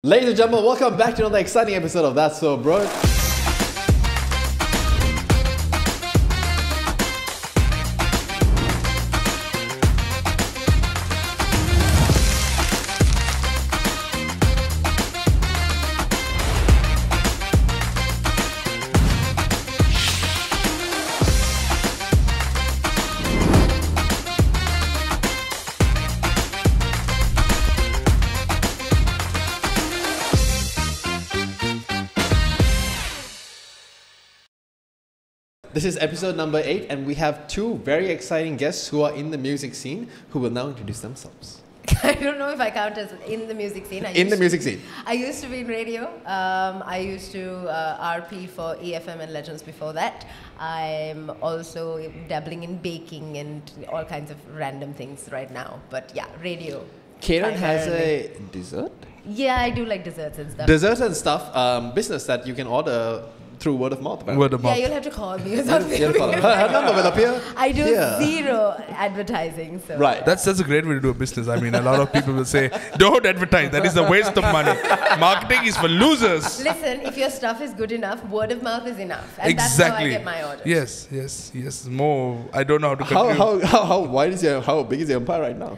Ladies and gentlemen, welcome back to another exciting episode of That's So Bro. This is episode number 8 and we have two very exciting guests who are in the music scene who will now introduce themselves. I don't know if I count as in the music scene. I used to be in radio. I used to RP for EFM and Legends before that. I'm also dabbling in baking and all kinds of random things right now. But yeah, radio. Karen has a dessert? Yeah, I do like desserts and stuff. Desserts and stuff, business that you can order through word of mouth. Word of mouth. Yeah, you'll have to call me or something. Her number will appear. I do zero advertising. So. Right. That's a great way to do a business. I mean, a lot of people will say, don't advertise. That is a waste of money. Marketing is for losers. Listen, if your stuff is good enough, word of mouth is enough. And exactly. That's how I get my orders. Yes. More. I don't know how to continue. How big is your empire right now?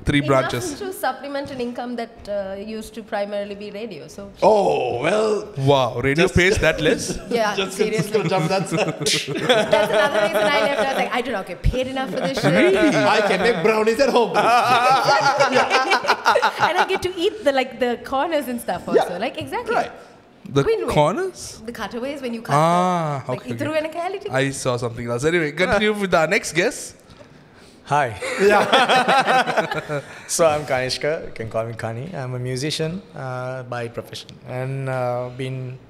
3 branches. Enough to supplement an income that used to primarily be radio. So. Oh, well. Wow. Radio pays that less? Yeah, just seriously. Jump that. That's another reason I left. I was like, I do not get paid enough for this shit. Really? I can make brownies at home. And I get to eat the corners and stuff also. Yeah. Like, exactly. Right. The corners? The cutaways when you cut them. Okay. Through an I saw something else. Anyway, continue with our next guest. Hi. Yeah. So I'm Kanishka. You can call me Kani. I'm a musician by profession and been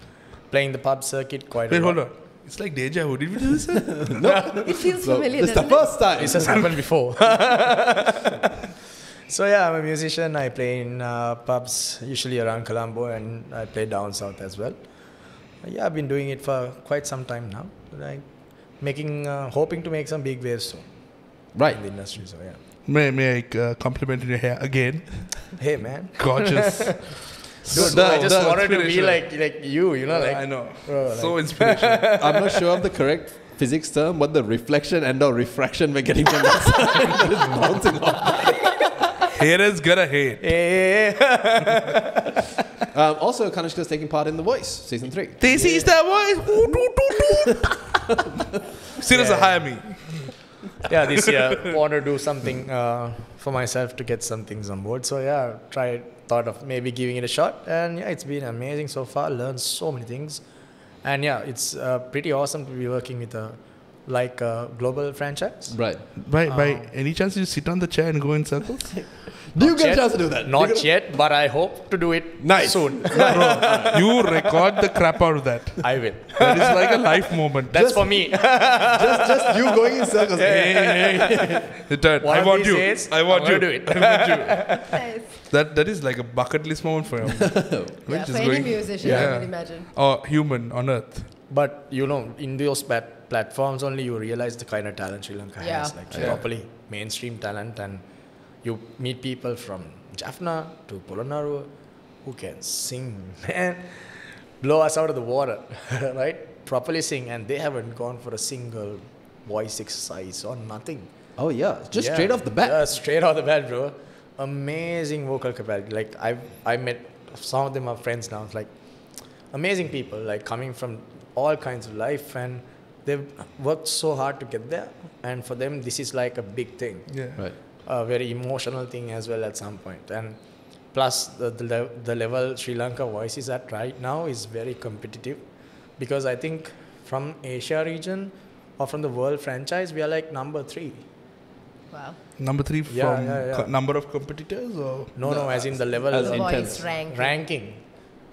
playing the pub circuit quite a lot. Wait, hold on. It's like deja vu. Did we do this? No. It feels familiar. It's the first time. This has happened before. So yeah, I'm a musician. I play in pubs, usually around Colombo, and I play down south as well. Yeah, I've been doing it for quite some time now. Hoping to make some big waves soon. Right. In the industry, so yeah. May I compliment your hair again? Hey, man. Gorgeous. Dude, I just wanted to be like you, you know, like. I know. Bro, so inspirational. I'm not sure of the correct physics term, but the reflection and or refraction we're getting from that side is bouncing off. Haters gonna hate. Hey. Also, Kanishka is taking part in The Voice, Season 3. This is the voice. Serious, hire me. Yeah, this year want to do something for myself to get some things on board. So yeah, thought of maybe giving it a shot, and yeah, it's been amazing so far. Learned so many things, and yeah, it's pretty awesome to be working with a global franchise. Right. By any chance you sit on the chair and go in circles? Do you get a chance to do that? Not yet, but I hope to do it soon. Bro, you record the crap out of that. I will. That is like a life moment. That's for me. just you going in circles. I want you. I want you. Do it. I want you. Nice. That is like a bucket list moment for you. Yeah, for any musician, I would imagine. Or human on earth. But you know, in those platforms only you realize the kind of talent Sri Lanka has, properly mainstream talent, and you meet people from Jaffna to Polonnaruwa who can sing and blow us out of the water, right? Properly sing, and they haven't gone for a single voice exercise or nothing. Oh yeah, just straight off the bat. Yeah, straight off the bat, bro. Amazing vocal capacity. Like I met some of them are friends now. It's like amazing people, like coming from all kinds of life, and they've worked so hard to get there. And for them, this is like a big thing. Yeah. Right. A very emotional thing as well at some point. And plus the level Sri Lanka Voice is at right now is very competitive, because I think from Asia region or from the world franchise, we are like number 3. Wow. Number 3 from number of competitors, or no, as in the level The of voice ranking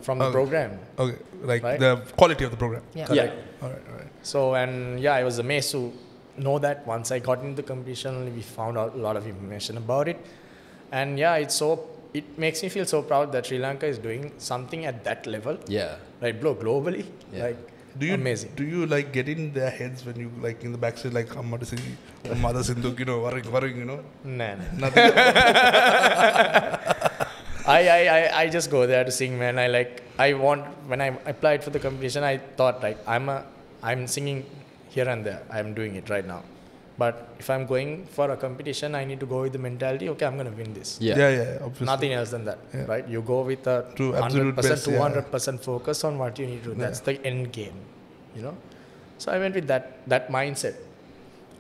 from the program. Okay, like the quality of the program. Yeah. Correct. All right. So, and yeah, I was amazed to know that once I got into the competition, we found out a lot of information about it. And yeah, it makes me feel so proud that Sri Lanka is doing something at that level. Yeah. Like, globally. Yeah. Like, amazing. Do you like get in their heads when you like in the backstage like Mother Sindhu, worrying, you know? Nah. Nothing. I just go there to sing, man. When I applied for the competition, I thought like I'm singing here and there. I'm doing it right now. But if I'm going for a competition, I need to go with the mentality, okay, I'm going to win this. Yeah, obviously. Nothing else than that, right? You go with a 100%, 200% focus on what you need to do. That's the end game, you know? So I went with that mindset.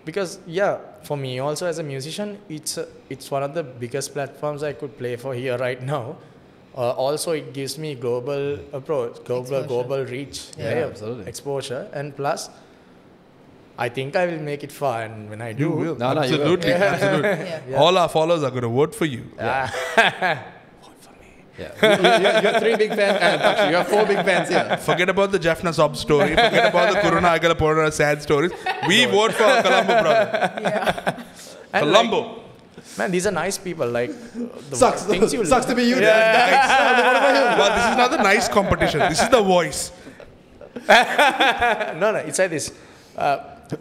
Because, for me also as a musician, it's one of the biggest platforms I could play for here right now. Also, it gives me global approach, global reach, absolutely. Exposure, and plus, I think I will make it far, and when I do, you will. Absolutely. Absolutely. All our followers are going to vote for you. Vote for me. You have 3 big fans, and actually you have 4 big fans here. Forget about the Jaffna sob story. Forget about the Corona Agala Porana sad stories. We vote for our Colombo brother. Colombo. Man, these are nice people. Like Sucks to be you. But this is not the nice competition. This is the voice. No, it's like this.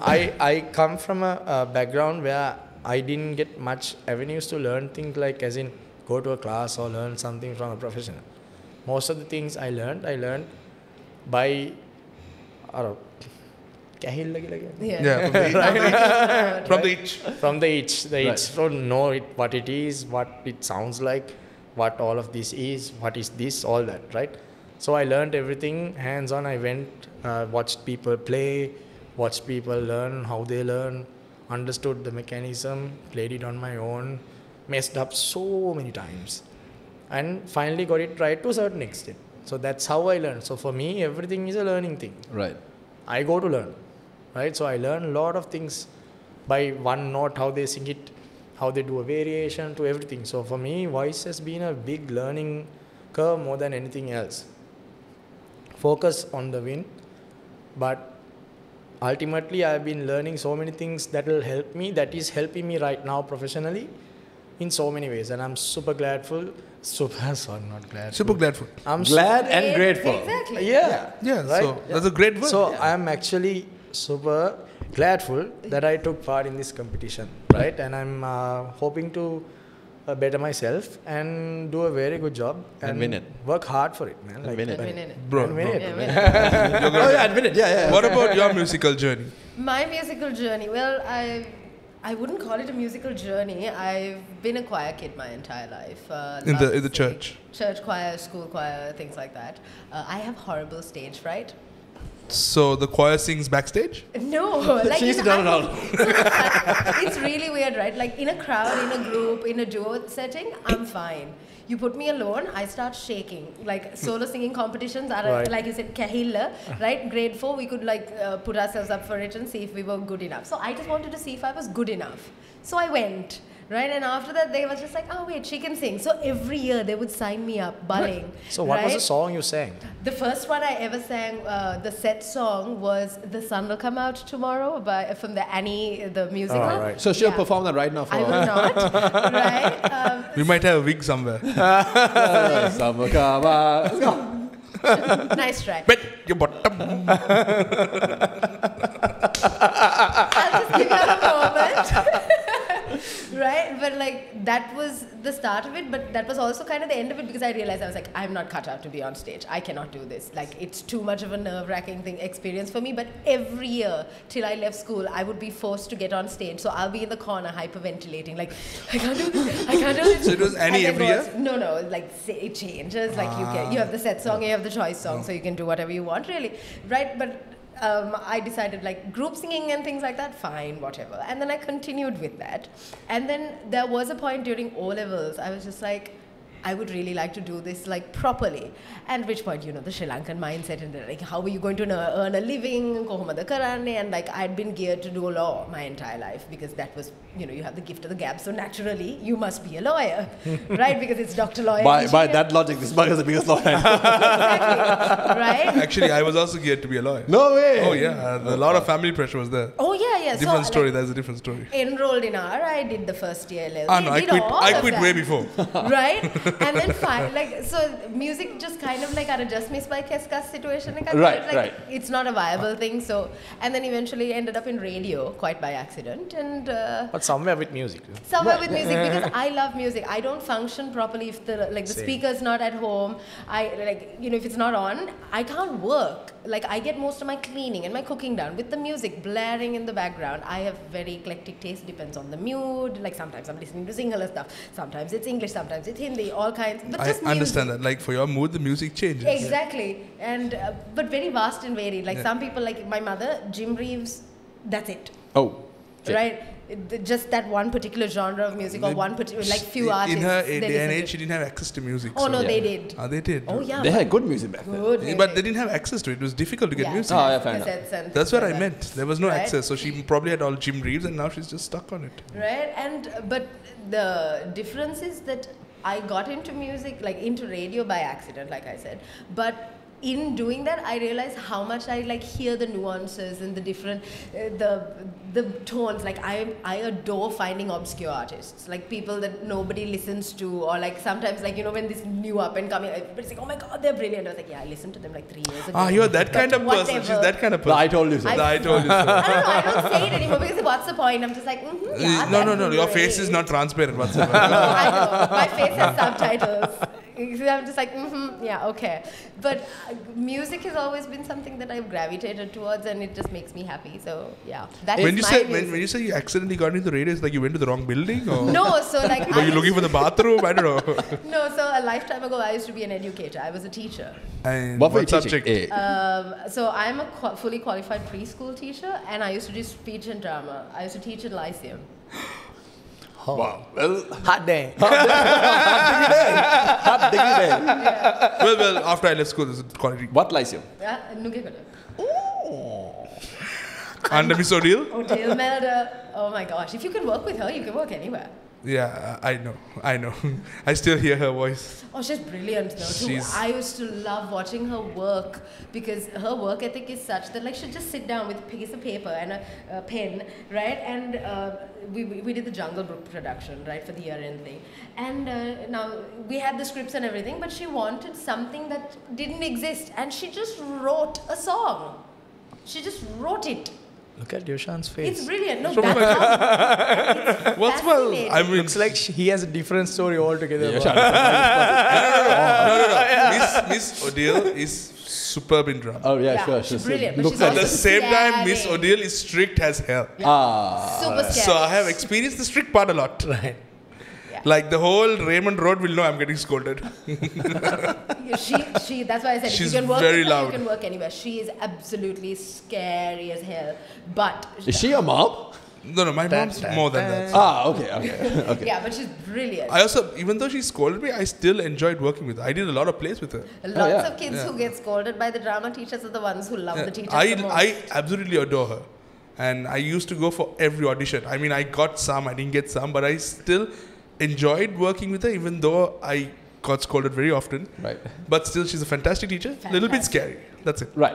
I come from a background where I didn't get much avenues to learn things like as in go to a class or learn something from a professional. Most of the things I learned by from the itch. Don't know what it is, what it sounds like, what all of this is, what is this, all that, right? So I learned everything hands-on. I went, watched people play, watched people learn how they learn, understood the mechanism, played it on my own, messed up so many times, and finally got it right to a certain extent. So that's how I learned. So for me, everything is a learning thing. Right. I go to learn, right? So I learn a lot of things by one note, how they sing it, how they do a variation to everything. So for me, voice has been a big learning curve more than anything else. Focus on the win, but ultimately I've been learning so many things that will help me, that is helping me right now professionally in so many ways, and I'm super grateful. Super grateful. I'm glad and grateful. Exactly. Yeah, right? So that's a great word. So I'm actually super grateful that I took part in this competition, right? And I'm hoping to better myself and do a very good job and win it. Work hard for it, man. And win it. Bro. Win it. And win it. Yeah. What about your musical journey? My musical journey. Well, I wouldn't call it a musical journey. I've been a choir kid my entire life. In the church? Church choir, school choir, things like that. I have horrible stage fright. So the choir sings backstage? No. Like She's done it all. It's really weird, right? Like in a crowd, in a group, in a duo setting, I'm fine. You put me alone, I start shaking. Like solo singing competitions are, right. Like you said, kahilla, right? Grade 4, we could like put ourselves up for it and see if we were good enough. So I just wanted to see if I was good enough. So I went. Right, and after that they were just like, oh wait, she can sing. So every year they would sign me up, bullying. So what was the song you sang? The first one I ever sang, the set song was "The Sun Will Come Out Tomorrow" from the Annie, the musical. Oh, right. So she'll perform that right now for I will not. Right. We might have a wig somewhere. Summer come out. Let's go. Nice try. Bet your bottom. I'll just give you a moment. Right, but like that was the start of it, but that was also kind of the end of it because I realized I was like, I'm not cut out to be on stage. I cannot do this. Like it's too much of a nerve-wracking experience for me. But every year till I left school, I would be forced to get on stage. So I'll be in the corner hyperventilating, like I can't do this. I can't do this. So it was Annie every year? No, like it changes. Like you have the set song, you have the choice song, so you can do whatever you want, really, right? But I decided like group singing and things like that, fine, whatever. And then I continued with that. And then there was a point during O-levels, I was just like, I would really like to do this like properly. And at which point, the Sri Lankan mindset and like, how are you going to earn a living? Kohomada karane? And like, I'd been geared to do law my entire life because that was, you have the gift of the gab. So naturally, you must be a lawyer, right? Because it's Dr. Lawyer. By that logic, this bug is the biggest lawyer. Exactly, right? Actually, I was also geared to be a lawyer. No way. Oh yeah, a lot of family pressure was there. Oh yeah. Different story. That's a different story. Enrolled in R, I did the first year level. No, I quit way before. Right? And then so music just kind of like just miss by Keska's situation. Right. It's not a viable thing. So, and then eventually ended up in radio quite by accident. And but somewhere with music. Somewhere with music, because I love music. I don't function properly if the speaker's not at home. If it's not on, I can't work. Like, I get most of my cleaning and my cooking done with the music blaring in the background. I have very eclectic taste, depends on the mood. Like, sometimes I'm listening to Sinhala stuff, sometimes it's English, sometimes it's Hindi, all kinds. But just I understand that. Like, for your mood, the music changes. Exactly. And but very vast and varied. Like, some people, like my mother, Jim Reeves, that's it. Oh. Okay. Right? Just that one particular genre of music, or one particular, like, few artists. In her day and age, she didn't have access to music. Oh, no, they did. They did. Oh, yeah. They had good music back then. Good But they didn't have access to it. It was difficult to get music. Oh, yeah, fair enough. That's what I meant. There was no access. So she probably had all Jim Reeves, and now she's just stuck on it. Right? But the difference is that I got into music, like into radio by accident, like I said. But in doing that, I realized how much I like hear the nuances and the different, the tones. Like, I adore finding obscure artists, like people that nobody listens to, or like sometimes, like, when this new up and coming, everybody's like, oh my god, they're brilliant. I was like, yeah, I listened to them like 3 years ago. You're that kind of person. She's that kind of person. I told you so. I told you so. I don't know. I don't say it anymore because what's the point? I'm just like, yeah. No. Your face is not transparent whatsoever. I know. My face has subtitles. I'm just like, yeah, okay. But music has always been something that I've gravitated towards, and it just makes me happy. So yeah, that when is you my say music. when you say you accidentally got into the radio, it's like you went to the wrong building, or No, so like were you looking for the bathroom? I don't know. No, so a lifetime ago, I used to be an educator. I was a teacher. And What were you what teaching? subject? So I'm a fully qualified preschool teacher, and I used to do speech and drama. I used to teach at Lyceum. Wow. Well, Hot day. hot diggity day. Yeah. Well, after I left school, this is quality. What Lyceum? Nuggekoda. Under Miss O'Deal? Oh, Dale Melda. Oh my gosh. If you can work with her, you can work anywhere. Yeah, I know. I still hear her voice. Oh, she's brilliant though too. I used to love watching her work because her work ethic is such that, like, she'd just sit down with a piece of paper and a pen, right? And we did the Jungle Book production, right, for the year-end thing. And now we had the scripts and everything, but she wanted something that didn't exist, and she just wrote a song. She just wrote it. Look at Yoshan's face. It's brilliant. No, that's how, it's What's well? I mean, Looks like he has a different story altogether. Yeah, no. Miss O'Deal is superb in drama. Oh, yeah, Yeah, sure. she's brilliant, but Looks she's At like the also same time, Miss scary. O'Deal is strict as hell. Super scary. So I have experienced the strict part a lot. Right. Yeah. Like the whole Raymond Road will know I'm getting scolded. She. That's why I said She's if you can work very with her, loud. you can work anywhere. She is absolutely scary as hell. But Is she a mom? No, my mom's more than that. Okay. yeah, but she's brilliant. I also, even though she scolded me, I still enjoyed working with her. I did a lot of plays with her. Lots of kids who get scolded by the drama teachers are the ones who love the teachers the most. I absolutely adore her. And I used to go for every audition. I mean, I got some, I didn't get some, but I still enjoyed working with her, even though I got scolded very often. Right. But still, she's a fantastic teacher. A little bit scary. That's it. Right.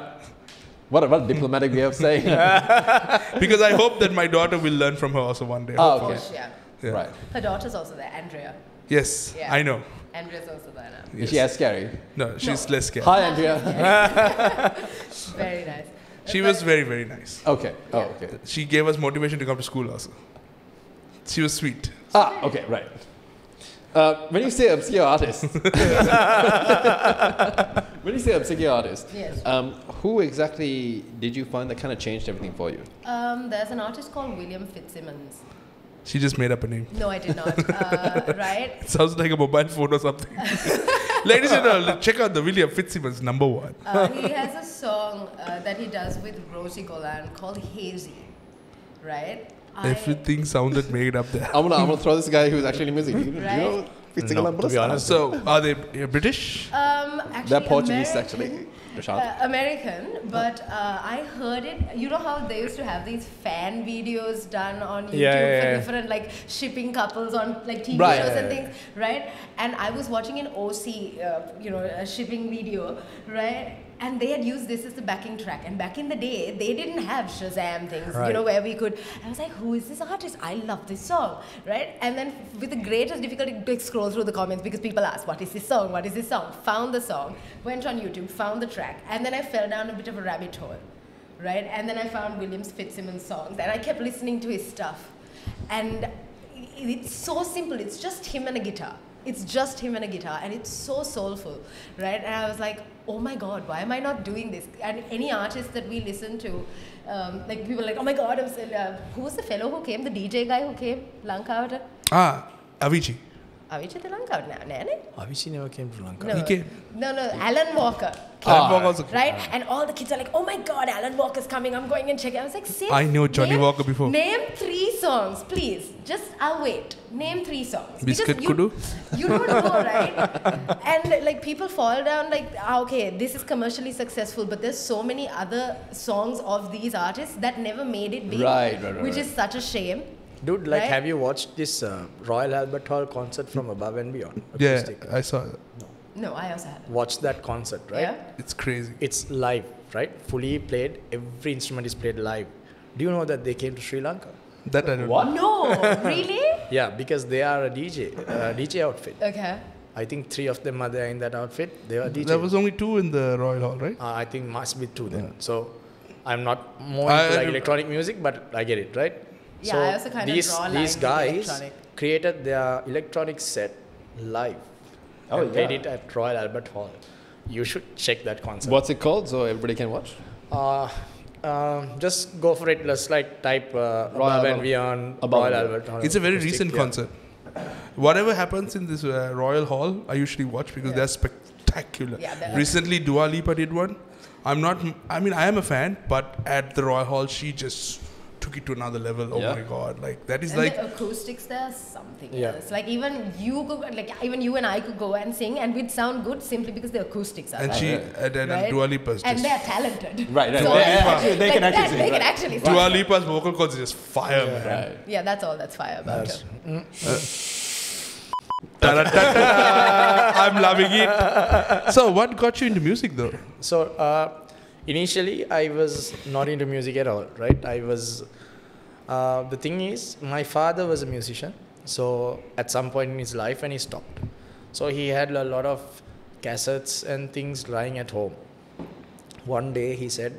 What a diplomatic way of saying. Because I hope that my daughter will learn from her also one day. Oh, Of okay. course, yeah. Yeah. Right. Her daughter's also there, Andrea. Yes, Yeah. I know. Andrea's also there now. Is she as scary? No, she's less scared. Hi, Andrea. Very nice. She was very, very nice. Okay. Oh, Yeah. okay. She gave us motivation to come to school also. She was sweet. Okay, right. When you say obscure artist, Yes. who exactly did you find that kind of changed everything for you? There's an artist called William Fitzsimmons. She just made up a name. No, I did not. Right? It sounds like a mobile phone or something. Ladies and gentlemen, check out the William Fitzsimmons #1. He has a song that he does with Rosie Golan called Hazy. Right? Everything sounded made up there. I'm gonna throw this guy who's actually music. You Right? know, No, to be honest. So, are they British? Actually, They're Portuguese, Ameri- actually. Rashad. American, but I heard it. You know how they used to have these fan videos done on YouTube for different like shipping couples on like TV Right. shows and things, right? And I was watching an OC, a shipping video, right? And they had used this as the backing track. And back in the day, they didn't have Shazam things, Right. where we could. I was like, who is this artist? I love this song, right? And then with the greatest difficulty to scroll through the comments because people asked, what is this song? What is this song? Found the song, went on YouTube, found the track, and then I fell down a bit of a rabbit hole, right? And then I found William Fitzsimmons songs, and I kept listening to his stuff. And it's so simple. It's just him and a guitar. It's just him and a guitar, and it's so soulful, right? And I was like, oh my God, why am I not doing this? And any artist that we listen to, like people are like, oh my God, who was the fellow who came, the DJ guy who came, Lankavata? Avicii. Avicii the Lankavata, no? Avicii never came to Lanka. No. He came. No, Alan Walker. Alan Walker also came. Right? And all the kids are like, oh my God, Alan Walker's coming. I'm going and checking. I was like, sis, I knew Johnny Walker before. Name 3 songs, please. Just, I'll wait. Name 3 songs. Biscuit Because Kudu. You don't know, right? And like people fall down like, okay, this is commercially successful, but there's so many other songs of these artists that never made it big. Which is such a shame. Dude, like, Right? have you watched this Royal Albert Hall concert from Above and Beyond? Yeah, Acoustic? I saw it. No, I also had. Watch that concert, right? Yeah? It's crazy. It's live, right? Fully played. Every instrument is played live. Do you know that they came to Sri Lanka? That I don't know. No, really? Yeah, because they are a DJ outfit. Okay. I think 3 of them are there in that outfit. They are DJ. There was only 2 in the Royal Hall, right? I think must be 2 then. So I'm not more into like electronic music, but I get it, right? Yeah, so I also kind of draw lines these with guys electronic. created their electronic set live. And played it at Royal Albert Hall. You should check that concert. What's it called so everybody can watch? Just go for it. Just like type Above and Beyond Royal Albert Hall. It's a very Acoustic, recent yeah. concert. Whatever happens in this Royal Hall, I usually watch because they're spectacular. Yeah, Recently, Dua Lipa did one. I am a fan, but at the Royal Hall, she just took it to another level. Oh my God. Like, that is And like... the acoustics there are something Yeah. else. Like even you and I could go and sing and we'd sound good simply because the acoustics are And there. and Dua Lipa's And just... they're talented. Right. So They can actually sing. They can right. actually sing. Dua Lipa's vocal cords is just fire, man. Right. Yeah, that's all that's fire about it. I'm loving it. So, what got you into music, though? So initially, I was not into music at all, right? I was. The thing is, my father was a musician. So at some point in his life, and he stopped. So he had a lot of cassettes and things lying at home. One day he said,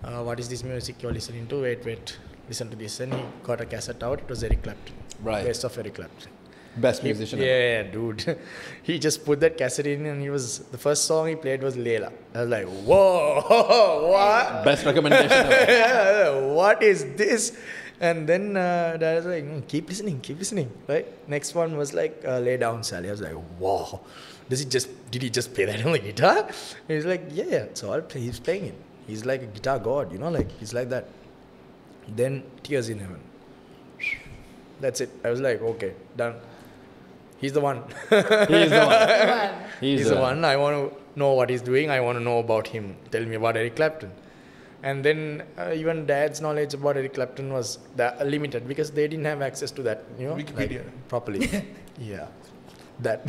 "What is this music you're listening to? Wait, listen to this." And he got a cassette out. It was Eric Clapton. Right. Best of Eric Clapton. Best musician ever. Yeah, dude. He just put that cassette in, and the first song he played was Layla. I was like, whoa, what? Best recommendation ever. What is this? And then Dad was like, keep listening, right? Next one was like Lay Down Sally. I was like, wow. Did he just play that on the guitar? He's like, yeah, so he's playing it. He's like a guitar god, like he's like that. Then Tears in Heaven. That's it. I was like, okay, done. He's the one. He is the one. He's the one. I want to know what he's doing. I want to know about him. Tell me about Eric Clapton. And then even Dad's knowledge about Eric Clapton was limited because they didn't have access to that, Wikipedia. properly. Yeah, that.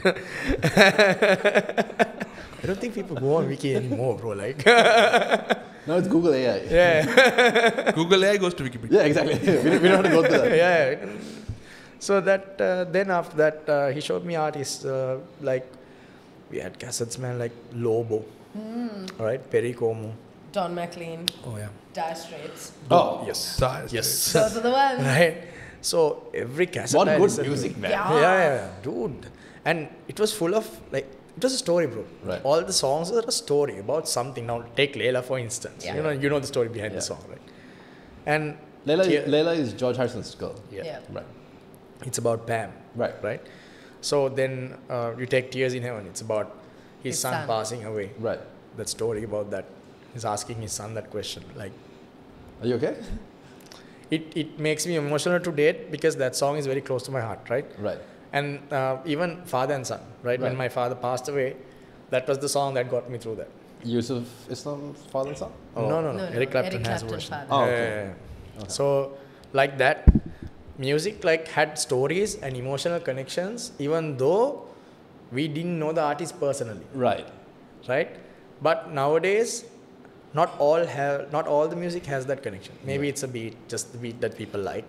I don't think people go on Wiki anymore, bro. Like. No, it's Google AI. Yeah. Google AI goes to Wikipedia. Yeah, exactly. we don't have to go through that. Yeah. So that then after that he showed me artists like we had cassettes, man, like Lobo, all right, Perry Como. Don McLean, Oh yeah. Dire Straits. Oh, Yes. Yes. Those are the ones. Right. So every cassette. what I good listened to- music, man. Yeah. dude. And it was full of like. It was a story, bro. Right. All the songs are a story about something. Now take Layla for instance. Yeah. You know the story behind the Yeah. song, right? And Layla is George Harrison's girl. Yeah. Right. it's about Pam. Right. So then you take Tears in Heaven. It's about his son passing away. Right. That story about that. He's asking his son that question. Like, Are you okay? it makes me emotional to date because that song is very close to my heart, right? Right. And even father and son, right? When my father passed away, that was the song that got me through that. Yusuf Islam's father and son? Oh. No. Eric Clapton has a Clapton's version. father. Oh, Yeah, okay. yeah, yeah. So like that, music like had stories and emotional connections, even though we didn't know the artist personally, Right. right? But nowadays, not all the music has that connection. Maybe it's a beat, just the beat that people like.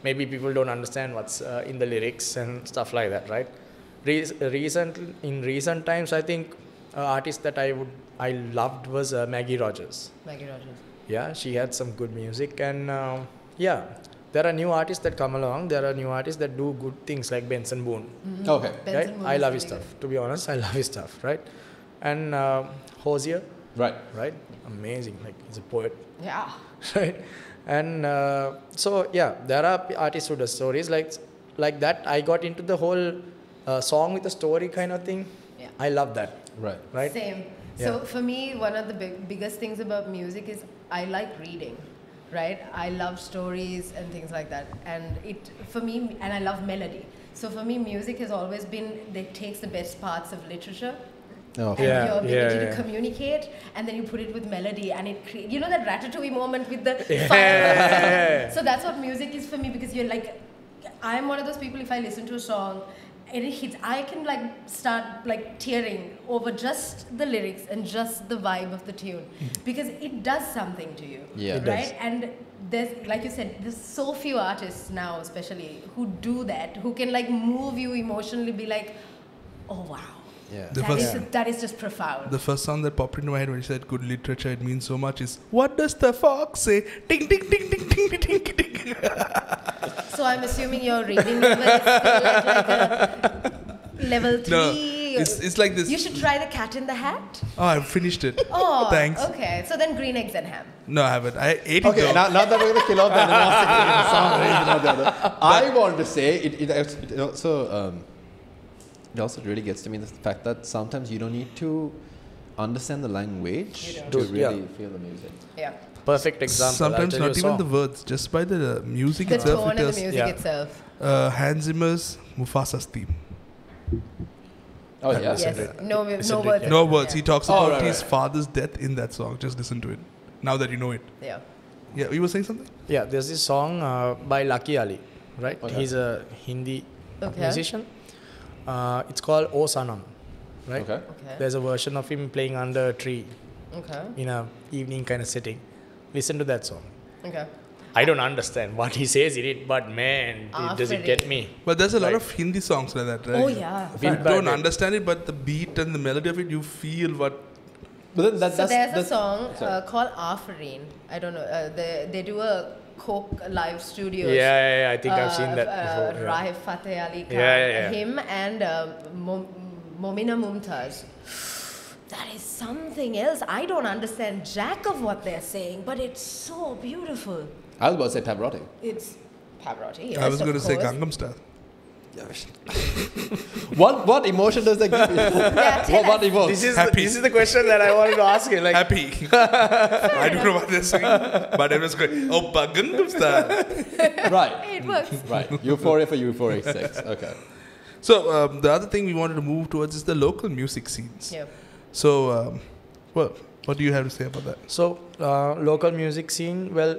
Maybe people don't understand what's in the lyrics and stuff like that, right? In recent times, I think artist that I loved was Maggie Rogers. Maggie Rogers. Yeah, she had some good music, and yeah, there are new artists that come along. There are new artists that do good things like Benson Boone. Okay. Benson Right? Boone I is love his really stuff. To be honest, I love his stuff. Right? And Hosier. Right. Right? Amazing. Like he's a poet. good. Yeah. Right? And so yeah, there are artists who do stories like that. I got into the whole song with a story kind of thing. Yeah. I love that. Right. Right? Same. Yeah. So for me, one of the biggest things about music is I like reading, right? I love stories and things like that. And for me, and I love melody. So for me, music has always been, it takes the best parts of literature Oh. and Yeah, your ability yeah. to communicate, and then you put it with melody, and it creates, you know, that Ratatouille moment with the Yeah. fire. So that's what music is for me, because you're like, I'm one of those people, if I listen to a song and it hits, I can like start like tearing over just the lyrics and just the vibe of the tune, because it does something to you. Yeah. It Right? does. And there's, like you said, there's so few artists now, especially, who do that, who can like move you emotionally, be like, oh wow. Yeah. That is just profound. The first song that popped into my head when you said good literature, it means so much, is what does the fox say? Ding, ding, ding, ding, ding, ding, ding, ding. So I'm assuming your reading level is still at like a level 3. No, it's like this. You should try the Cat in the Hat. Oh, I finished it. Oh, Thanks. Okay. So then green eggs and ham. No, I haven't. I ate it Okay, though. now that we're going to kill off the animosity in some way, or the other, I want to say it also really gets to me, the fact that sometimes you don't need to understand the language You don't. to Dude, really yeah. feel the music. Yeah. Perfect example. Sometimes I'll tell not you a even the song. words, just by the music The itself. tone It and does. the music Yeah. itself. Hans Zimmer's Mufasa's theme. Oh, yeah. Yes. No Listen no to it, words. yeah. No words. He talks about right, his right. father's death in that song. Just listen to it. Now that you know it. Yeah. Yeah, you were saying something? Yeah, there's this song by Lucky Ali, right? Okay. He's a Hindi Okay. musician. It's called O Sanam, right? Okay. Okay. There's a version of him playing under a tree Okay. in a evening kind of setting. Listen to that song. Okay. I don't understand what he says in it, but man, does it get me? But there's a lot Right. of Hindi songs like that, right? Oh yeah. You Feel don't bad. understand it, but the beat and the melody of it, you feel what. But then So there's a song sorry. called Afreen. I don't know. They do a Coke live studios. Yeah, I think I've seen that before. Yeah. Rahif Fateh Ali Khan. Yeah. Him and Momina Mumtaz. That is something else. I don't understand jack of what they're saying, but it's so beautiful. I was about to say Pavarotti. It's Pavarotti. I was going to say Gangnam Style. What emotion does that give you? Yeah, tell what us. evokes? Happy. This is the question that I wanted to ask you. Like, Happy. I don't know what they're saying, but I was going, oh, Gangnam Style. Right. It works. Right. Euphoria for Euphoria 6. Okay. So, the other thing we wanted to move towards is the local music scenes. Yeah. So, well, what do you have to say about that? so, local music scene, well,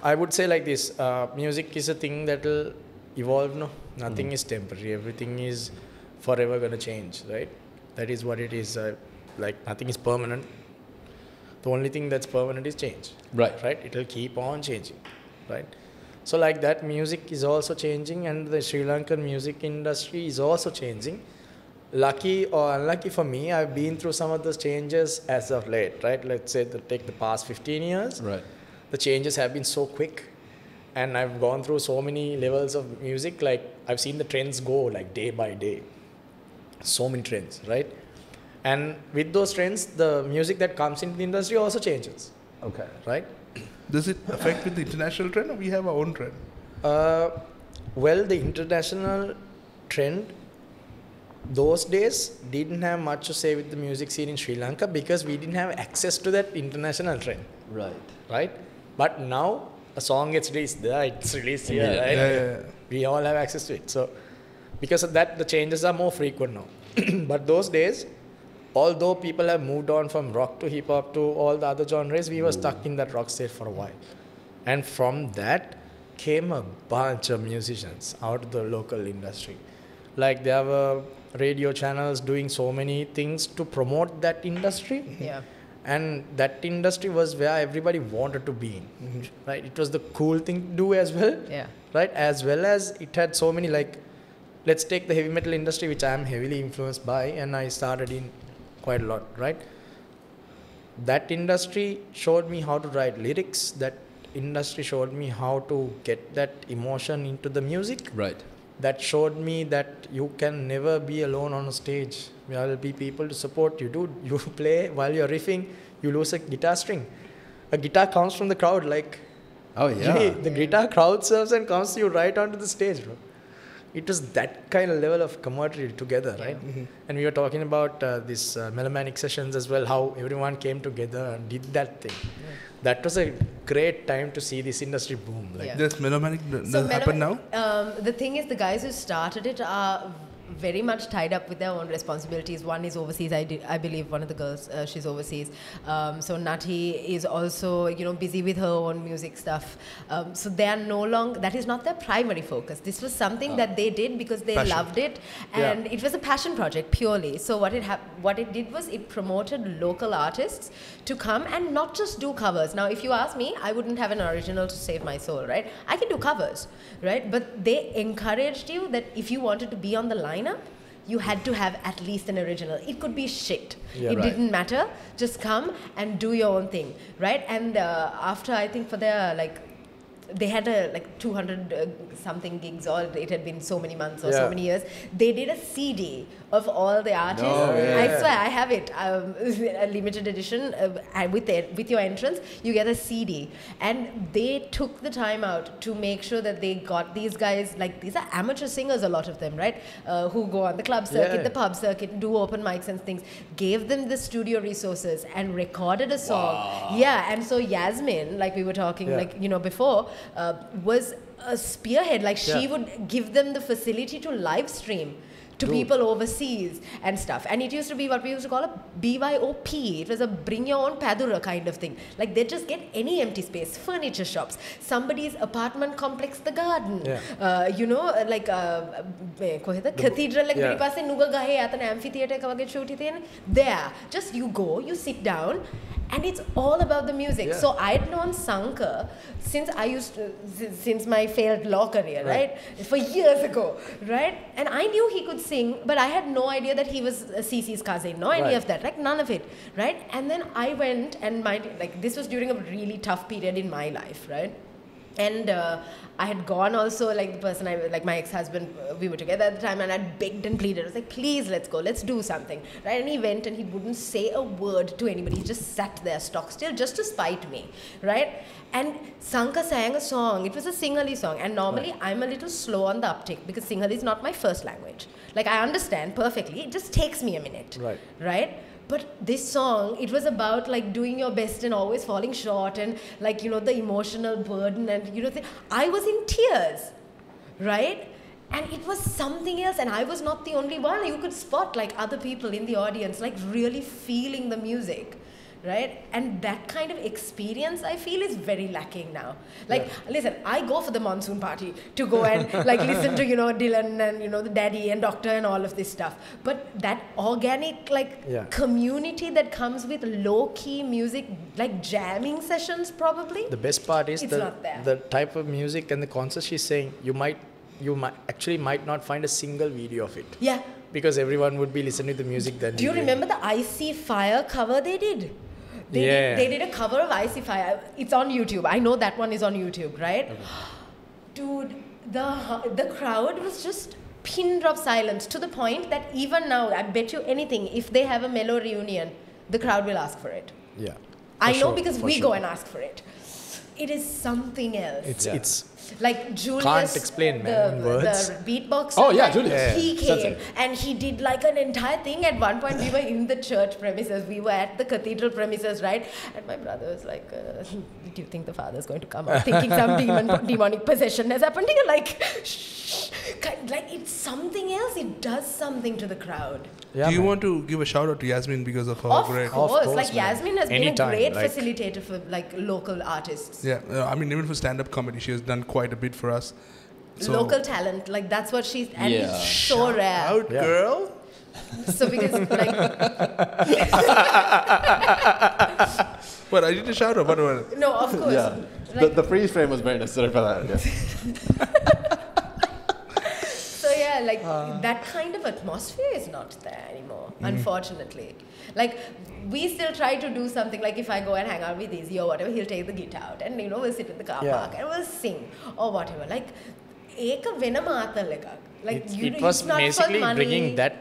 I would say like this, music is a thing that will evolve, no? Nothing is temporary, everything is forever going to change, right? That is what it is, like nothing is permanent. The only thing that's permanent is change, Right. right? It will keep on changing, right? So like that, music is also changing, and the Sri Lankan music industry is also changing. Lucky or unlucky for me, I've been through some of those changes as of late, right? Let's say take the past 15 years. Right. The changes have been so quick, and I've gone through so many levels of music. Like I've seen the trends go like day by day. So many trends, right? And with those trends, the music that comes into the industry also changes, Okay. right? Does it affect with the international trend, or we have our own trend? Well, the international trend those days didn't have much to say with the music scene in Sri Lanka because we didn't have access to that international trend, Right. right? But now a song gets released there, it's released here, Yeah. right? Yeah. We all have access to it. So because of that, the changes are more frequent now. But those days, although people have moved on from rock to hip hop to all the other genres, we were stuck in that rock state for a while. And from that came a bunch of musicians out of the local industry. Like there were radio channels doing so many things to promote that industry. Yeah. And that industry was where everybody wanted to be in, right? It was the cool thing to do as well, Yeah. right? As well as it had so many, like, let's take the heavy metal industry, which I am heavily influenced by, and I started in quite a lot, right? That industry showed me how to write lyrics that industry showed me how to get that emotion into the music. Right. That showed me that you can never be alone on a stage. There will be people to support you. Dude, you play while you're riffing, you lose a guitar string. A guitar comes from the crowd, like, Oh, yeah. gee, the guitar crowd surfs and comes to you right onto the stage, bro. It was that kind of level of camaraderie together, right? And we were talking about these melomanic sessions as well, how everyone came together and did that thing. That was a great time to see this industry boom. Like, Does melomanic happen now? The thing is, the guys who started it are very much tied up with their own responsibilities. One is overseas. I believe one of the girls, she's overseas. So Nati is also, busy with her own music stuff. So they are no longer, that is not their primary focus. This was something that they did because they loved it, and it was a passion project purely. So what it did was it promoted local artists to come and not just do covers. Now, if you ask me, I wouldn't have an original to save my soul, right? I can do covers, right? But they encouraged you that if you wanted to be on the lineup, you had to have at least an original. It could be shit. It didn't matter. Just come and do your own thing, right? And after, I think for their, they had 200 something gigs, or it had been so many months or so many years. They did a CD of all the artists. I swear, I have it. A limited edition. With your entrance, you get a CD. And they took the time out to make sure that they got these guys, these are amateur singers, a lot of them, right? Who go on the club circuit, the pub circuit, do open mics and things. Gave them the studio resources and recorded a song. Wow. Yeah, and so Yasmin, like we were talking, before, was a spearhead. She would give them the facility to live stream to people overseas and stuff. And it used to be what we used to call a BYOP. It was a bring your own padura kind of thing. They'd just get any empty space, furniture shops, somebody's apartment complex, the garden, cathedral, amphitheater, there. Just you go, you sit down, and it's all about the music. So I'd known Sankar since my failed law career, right? For years ago, right? And I knew he could sing, but I had no idea that he was Cece's cousin, any of that, none of it, right? And then I went, and this was during a really tough period in my life, right? And I had gone also, the person my ex-husband, we were together at the time, and I'd begged and pleaded. I was like, please, let's go, let's do something, right? And he went, and he wouldn't say a word to anybody. He just sat there stock still just to spite me, right? And Sankar sang a song. It was a Sinhalese song, and normally I'm a little slow on the uptick because Sinhalese is not my first language. I understand perfectly. It just takes me a minute, right? But this song, it was about doing your best and always falling short, and the emotional burden, and I was in tears, right? And it was something else, and I was not the only one. You could spot other people in the audience really feeling the music, right? And that kind of experience, I feel, is very lacking now. Listen, I go for the monsoon party to go and listen to, Dylan and, the Daddy and Doctor and all of this stuff. But that organic, community that comes with low-key music, jamming sessions probably. The best part is not there. The type of music and the concept she's saying, you might not find a single video of it. Yeah. Because everyone would be listening to the music then. Do you remember the Icy Fire cover they did? They did a cover of Icy Fire. It's on YouTube. I know that one is on YouTube, right? Okay. Dude, the crowd was just pin drop silence, to the point that even now, I bet you anything, if they have a Mellow reunion, the crowd will ask for it. Yeah. I know because we go and ask for it. It is something else. It's Julius, can't explain, man, in words. The beatboxer. Oh yeah, Julius. He came and he did an entire thing. At one point, we were in the church premises. We were at the cathedral premises, right? And my brother was like, "Do you think the father's going to come out thinking some demonic possession has happened here?" Shh. It's something else. It does something to the crowd. Yeah, do you want to give a shout out to Yasmin because of her great? Of course, Yasmin has been a great facilitator for local artists. Yeah, even for stand-up comedy, she has done quite a bit for us. So local talent, that's what she's, and it's so rare. Out, girl. So because What, I did a shout out? What? No, of course. Yeah. The freeze frame was very necessary for that. Yeah. So that kind of atmosphere is not there anymore, unfortunately. Like, we still try to do something, like if I go and hang out with Izzy or whatever, he'll take the guitar out and, you know, we'll sit in the car park and we'll sing or whatever. Like, like it was basically bringing that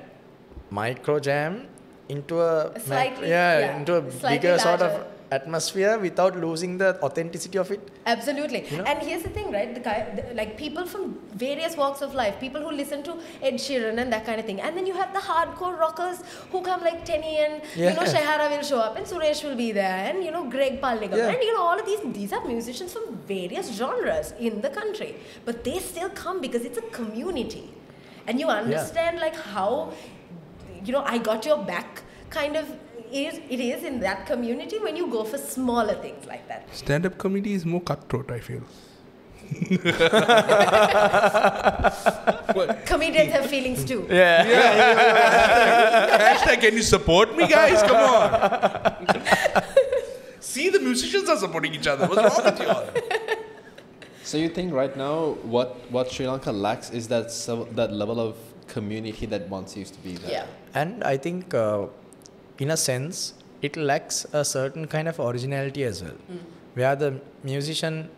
micro jam into a slightly, into a bigger sort of atmosphere without losing the authenticity of it. Absolutely. You know? And here's the thing, right? Like people from various walks of life, people who listen to Ed Sheeran and that kind of thing. And then you have the hardcore rockers who come like Tenny and, you know, Shahara will show up and Suresh will be there and, you know, Greg Palliga. And, you know, all of these are musicians from various genres in the country. But they still come because it's a community. And you understand like how, you know, I got your back kind of it is in that community when you go for smaller things like that. Stand-up comedy is more cutthroat, I feel. Comedians have feelings too. Hashtag, can you support me, guys? Come on. See, the musicians are supporting each other. What's wrong with you all? So you think right now what Sri Lanka lacks is that level of community that once used to be there? Yeah. And I think in a sense, it lacks a certain kind of originality as well. Where the musician,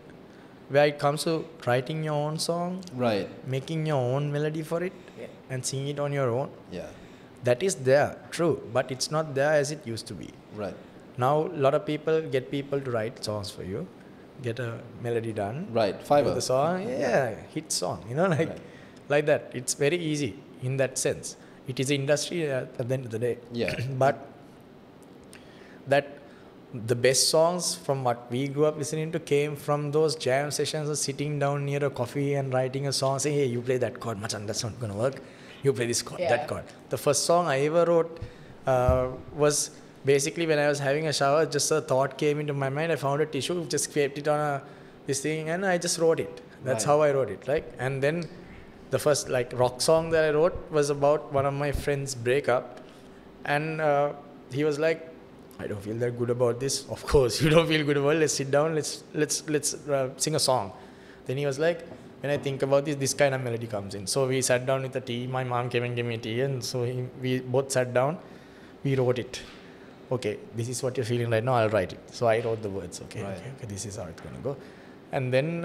where it comes to writing your own song, right, making your own melody for it, and singing it on your own. Yeah. That is there, true, but it's not there as it used to be. Right. Now, a lot of people get people to write songs for you, get a melody done. Right, Fiverr. The song, hit song, you know, like that. It's very easy in that sense. It is an industry at the end of the day. Yeah. But that the best songs from what we grew up listening to came from those jam sessions of sitting down near a coffee and writing a song, saying, hey, you play that chord, Machan, that's not going to work. You play this chord, that chord. The first song I ever wrote was basically when I was having a shower, just a thought came into my mind. I found a tissue, just kept it on this thing, and I just wrote it. That's how I wrote it. And then the first rock song that I wrote was about one of my friends' breakup, and he was like, I don't feel that good about this. Of course, you don't feel good about it. Let's sit down. Let's sing a song. Then he was like, when I think about this kind of melody comes in. So we sat down with the tea. My mom came and gave me tea, and so we both sat down. We wrote it. Okay, this is what you're feeling right now. I'll write it. So I wrote the words. Okay, this is how it's gonna go. And then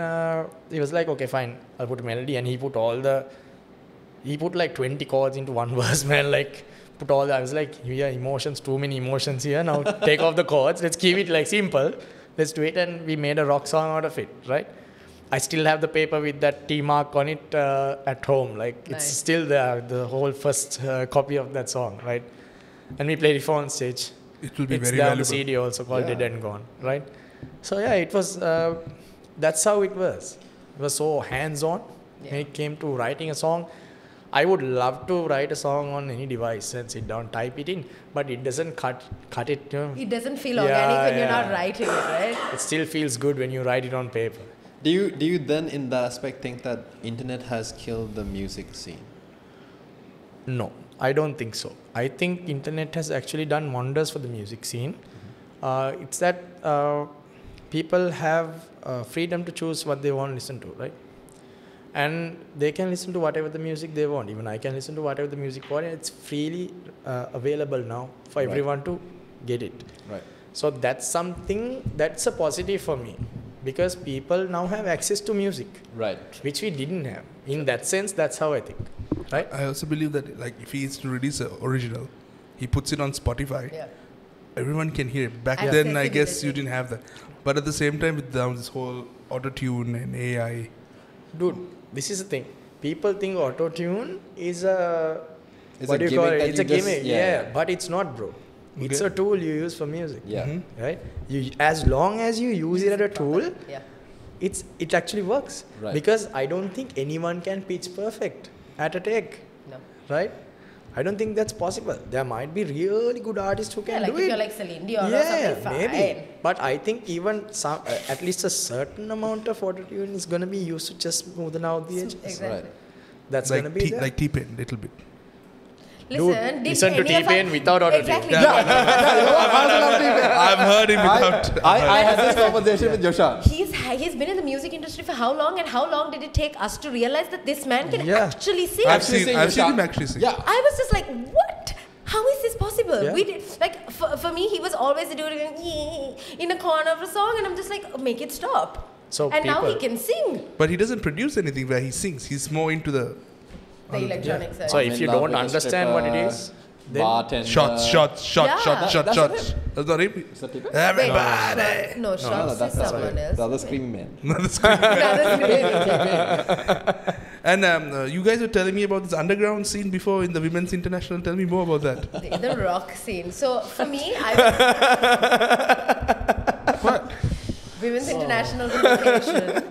he was like, okay, fine. I'll put a melody, and he put like 20 chords into one verse, man. Put all that. I was like, emotions, too many emotions here. Now take off the chords. Let's keep it simple. Let's do it. And we made a rock song out of it, right? I still have the paper with that T mark on it at home. It's still there, the whole first copy of that song, right? And we played it on stage. It will be it's very there valuable. On the CD also called Dead and Gone, right? So it was, that's how it was. It was so hands-on when it came to writing a song. I would love to write a song on any device and sit down, type it in, but it doesn't cut it. You know? It doesn't feel organic when you're not writing it, right? It still feels good when you write it on paper. Do you then, in that aspect, think that internet has killed the music scene? No, I don't think so. I think internet has actually done wonders for the music scene. It's that people have freedom to choose what they want to listen to, right? And they can listen to whatever the music they want. Even I can listen to whatever the music I want. It's freely available now for everyone to get it. Right. So that's something that's a positive for me, because people now have access to music, right, which we didn't have. In that sense, that's how I think. Right. I also believe that if he is to release an original, he puts it on Spotify. Yeah. Everyone can hear it. Back then, I guess you didn't have that. But at the same time, with this whole auto-tune and AI. Dude, this is the thing. People think auto-tune is a... What do you call it? It's a gimmick. Yeah, but it's not, bro. Okay. It's a tool you use for music. Yeah. Mm-hmm. Right? As long as you use it as a tool, it actually works. Right. Because I don't think anyone can pitch perfect at a take. No. Right? I don't think that's possible. There might be really good artists who can do if it. You're like Celine Dion or something, fine. Maybe. But I think even at least a certain amount of auto-tune is going to be used to just smoothen out the edges. Exactly. Right. That's going to be there. Like T-Pain, little bit. Listen, listen to T-Pain without auto-tune. Exactly. I've heard him without. I had this conversation with Yoshan. He's been in the music industry for how long, and how long did it take us to realize that this man can actually sing? I've seen him actually sing. Yeah. I was just like, what? How is this possible? Yeah. We did for me, he was always doing in a corner of a song, and I'm just like, make it stop. So and now he can sing. But he doesn't produce anything where he sings. He's more into the Electronic side. So if you don't understand what it is, then bartender. shots. That's That's not him. Is that T-Pain? Everybody. No, shots is someone else. The other screaming man. And you guys were telling me about this underground scene before in the Women's International. Tell me more about that. The rock scene. So for me, Women's International Convocation.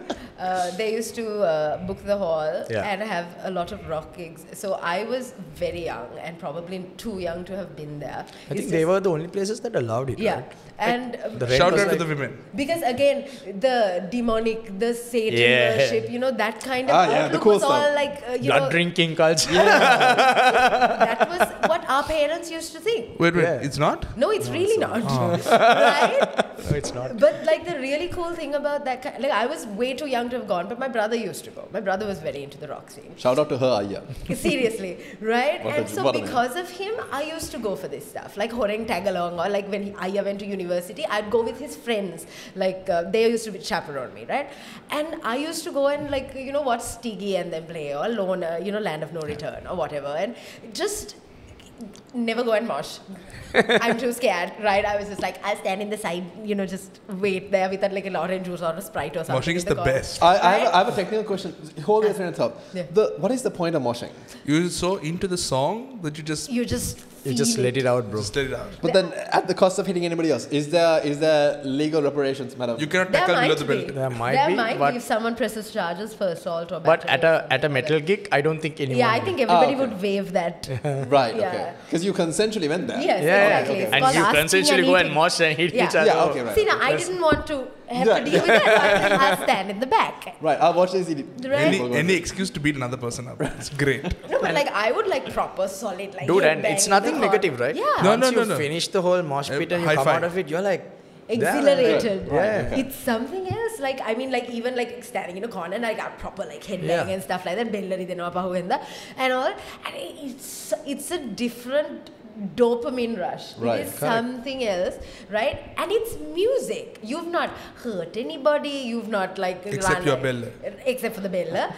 They used to book the hall and have a lot of rock gigs. So I was very young and probably too young to have been there. I think they were the only places that allowed it. Yeah. Right? And Shout out to the women. because again, the demonic, the Satan worship, that kind of outlook the cool was all stuff. like, Blood drinking culture. that was what our parents used to think. Wait, it's not? No, it's really not. Right? No, it's not. But like the really cool thing about that, like I was way too young to have gone, but my brother used to go. My brother was very into the rock scene. Shout out to her, Aya. Seriously, right? What And a- so what a because of him, I used to go for this stuff, like Horeng tag along, or like when Aya went to university, I'd go with his friends. Like they used to chaperone me, right? And I used to go and like watch Stiggy and then play, or Loner, Land of No Return, or whatever, and just never go and mosh. I'm too scared, right? I was just like, I'll stand in the side, just wait there with like an orange juice or a Sprite or something. Moshing is the corner. best. I have a technical question. Hold your train of thought. Yeah. What is the point of moshing? You're so into the song that you just You just let it out, bro. let it out. But then, at the cost of hitting anybody else, is there legal reparations, madam? You cannot There tackle below might the be. belt. There might be, but- if someone presses charges for assault or But battery. at a metal gig, I don't think anyone. Yeah, I think everybody okay. would waive that. Right. Yeah. Okay. Because you consensually went there. Yes, Yeah, exactly. okay. It's and called you asking consensually go and eating. mosh and hit Yeah. each other. Yeah. Okay. Right. See, now I didn't want to have to deal with that. So I said, I'll stand in the back. Right. I'll watch this. Right? Any excuse to beat another person up. It's great. No, but like I would like proper solid like. Dude, head and bang it's in nothing the hall. negative, right? Yeah. No, Once no, you no. finish the whole mosh pit and you High come five. out of it, you're like, Exhilarated. Yeah. It's something else. Like I mean, like even like standing in a corner and I got proper like headbang and stuff like that. Bellary denoa pahuenda and all. And it's a different dopamine rush. Right. It is something else, right? And it's music. You've not hurt anybody. You've not like Except run your like- bell. Except for the bella.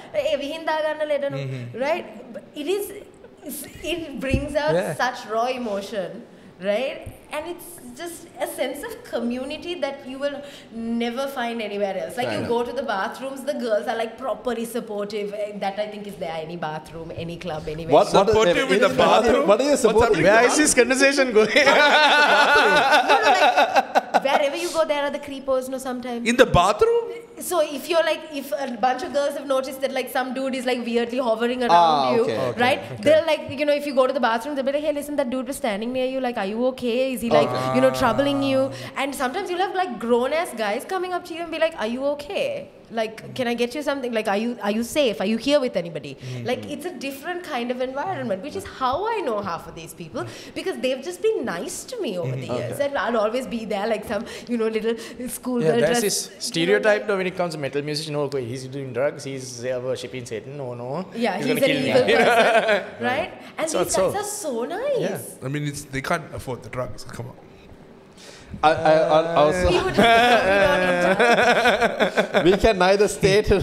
Right? But it brings out such raw emotion, right? And it's just a sense of community that you will never find anywhere else. Like you go to the bathrooms, the girls are like properly supportive. That I think is there any bathroom, any club, anywhere. What? Supportive in the bathroom? What are you supporting? where is this conversation going? Like, wherever you go, there are the creepos, sometimes. In the bathroom? So if you're like, if a bunch of girls have noticed that like some dude is like weirdly hovering around you, okay, right? They'll like, if you go to the bathroom, they'll be like, hey, listen, that dude was standing near you. Like, are you okay? Is he like, troubling you? And sometimes you'll have like grown ass guys coming up to you and be like, are you okay? Like, can I get you something? Like, are you safe? Are you here with anybody? Like, it's a different kind of environment, which is how I know half of these people, because they've just been nice to me over the years. And I'll always be there like some, little schoolgirl There's dress. this stereotype though when it comes to metal musician. Oh, okay, he's doing drugs, he's worshipping Satan. No. Yeah, he's gonna an kill evil me. person, right? And So- these so- guys are so nice. Yeah. I mean, they can't afford the drugs. Come on. I also. We would We can neither state nor.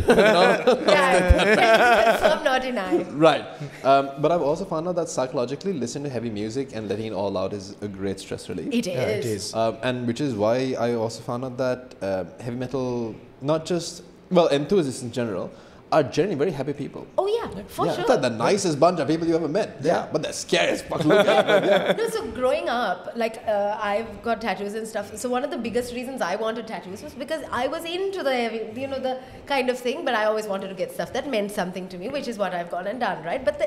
confirm, not deny. Right. But I've also found out that psychologically listening to heavy music and letting it all out is a great stress relief. It is. Yeah, it is. And which is why I also found out that heavy metal, not just, enthusiasts in general, are generally very happy people. Oh yeah, for sure. They're the nicest bunch of people you ever met. Yeah. But they're scary as fuck. Look at them. No, so growing up, like I've got tattoos and stuff. So one of the biggest reasons I wanted tattoos was because I was into the heavy, the kind of thing. But I always wanted to get stuff that meant something to me, which is what I've gone and done, right? But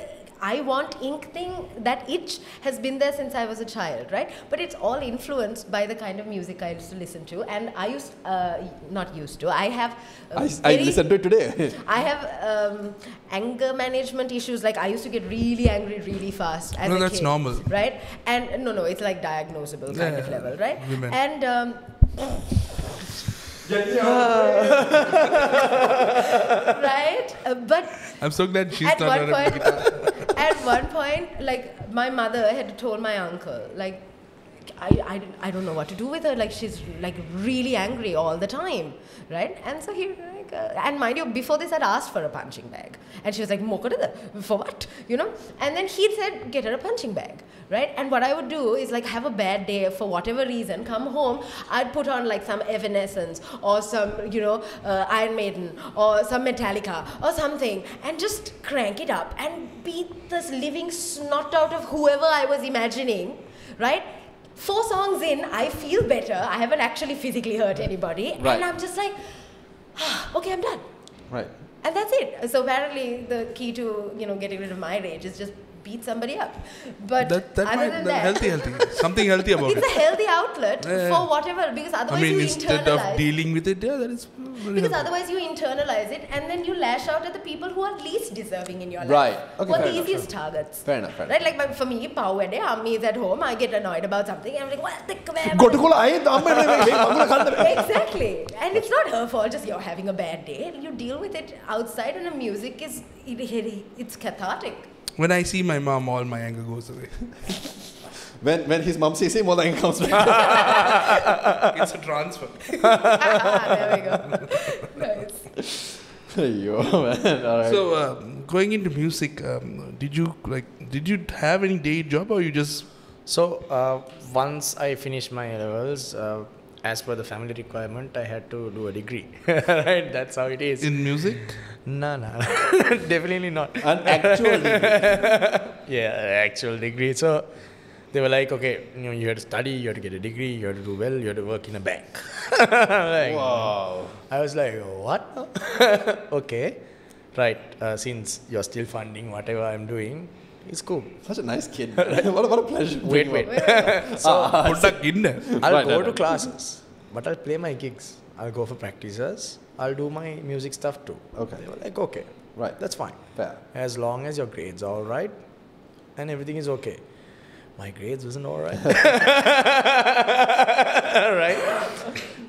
I Want Ink thing, that itch has been there since I was a child, right? But it's all influenced by the kind of music I used to listen to. And I used, not used to, I have... I listened to it today. I have anger management issues. Like I used to get really angry really fast as a kid. No, that's normal. Right? And no, it's like diagnosable kind of level, right? Women. And... right? But I'm so glad she's at not one on a point, guitar. at one point, like my mother had told my uncle, like, I don't know what to do with her. Like she's like really angry all the time, right? And so he like, and mind you, before this I'd asked for a punching bag, and she was like, "Mokada, for what?" You know. And then he said, "Get her a punching bag." Right? And what I would do is like have a bad day for whatever reason, come home, I'd put on like some Evanescence or some, Iron Maiden or some Metallica or something and just crank it up and beat this living snot out of whoever I was imagining, right? 4 songs in, I feel better. I haven't actually physically hurt anybody. Right. And I'm just like, okay, I'm done. Right. And that's it. So apparently the key to, getting rid of my rage is just beat somebody up. But that other than that, healthy. Something healthy about it's it. a healthy outlet for whatever, because otherwise you instead internalize. of dealing with it, that is very Because healthy. otherwise you internalize it and then you lash out at the people who are least deserving in your life. Right. Okay, Who are fair the enough, easiest targets. Fair enough. Right? Like for me, Ammi is at home, I get annoyed about something and I'm like, what the Exactly. And it's not her fault, just you're having a bad day. You deal with it outside, and the music is, it's cathartic. When I see my mom, all my anger goes away. When his mom sees him, all the anger comes back. It's a transfer. There we go. Nice. Yo, man. All right. So, going into music, did you have any day job, or you just... So, once I finished my levels, as per the family requirement, I had to do a degree. Right? That's how it is. In music? No. Definitely not. An actual degree. Yeah, actual degree. So, they were like, okay, you had to study, you had to get a degree, you had to do well, you had to work in a bank. Like, Wow. I was like, what? Okay. Right. Since you're still funding whatever I'm doing, it's cool. Such a nice kid. What a pleasure. Wait. So, Put that in there. I'll Right, go right, to right. classes, but I'll play my gigs. I'll go for practices. I'll do my music stuff too. Okay. They were like, okay, Right. that's fine. Fair. As long as your grades are all right and everything is okay. My grades wasn't all right. Right?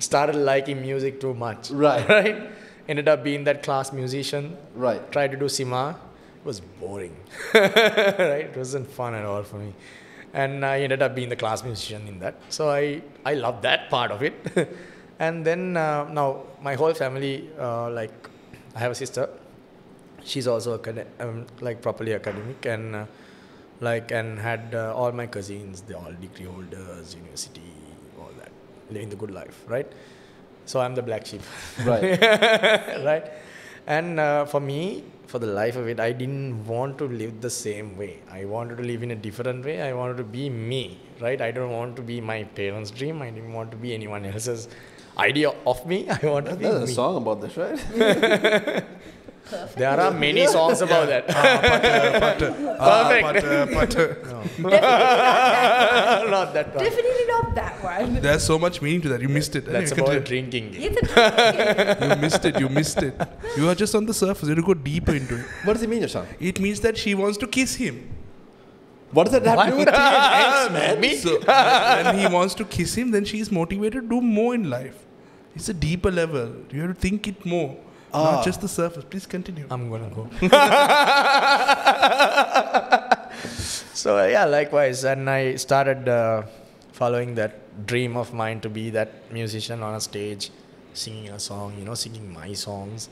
Started liking music too much. Right. Right? Ended up being that class musician. Right. Tried to do Sima. It was boring. Right? It wasn't fun at all for me. And I ended up being the class musician in that. So I love that part of it. And then now my whole family, I have a sister. She's also properly academic, and and had all my cousins. They're all degree holders, university, all that, living the good life, right? So I'm the black sheep, Right. right? And for me, for the life of it, I didn't want to live the same way. I wanted to live in a different way. I wanted to be me, right? I don't want to be my parents' dream. I didn't want to be anyone else's idea of me. I want to be There's a me. song about this, right? There are many songs about that. Perfect. Not that one. definitely not that one. There's so much meaning to that. You missed it. That's Anyway, about continue. drinking. It's a You missed it. You are just on the surface. You have to go deeper into it. What does it mean, Yashan? It means that she wants to kiss him. What does that have to do with TNX, man? Me? So when he wants to kiss him, then she is motivated to do more in life. It's a deeper level. You have to think it more. Not just the surface. Please continue. I'm gonna go. So yeah, likewise, and I started following that dream of mine to be that musician on a stage, singing a song, singing my songs,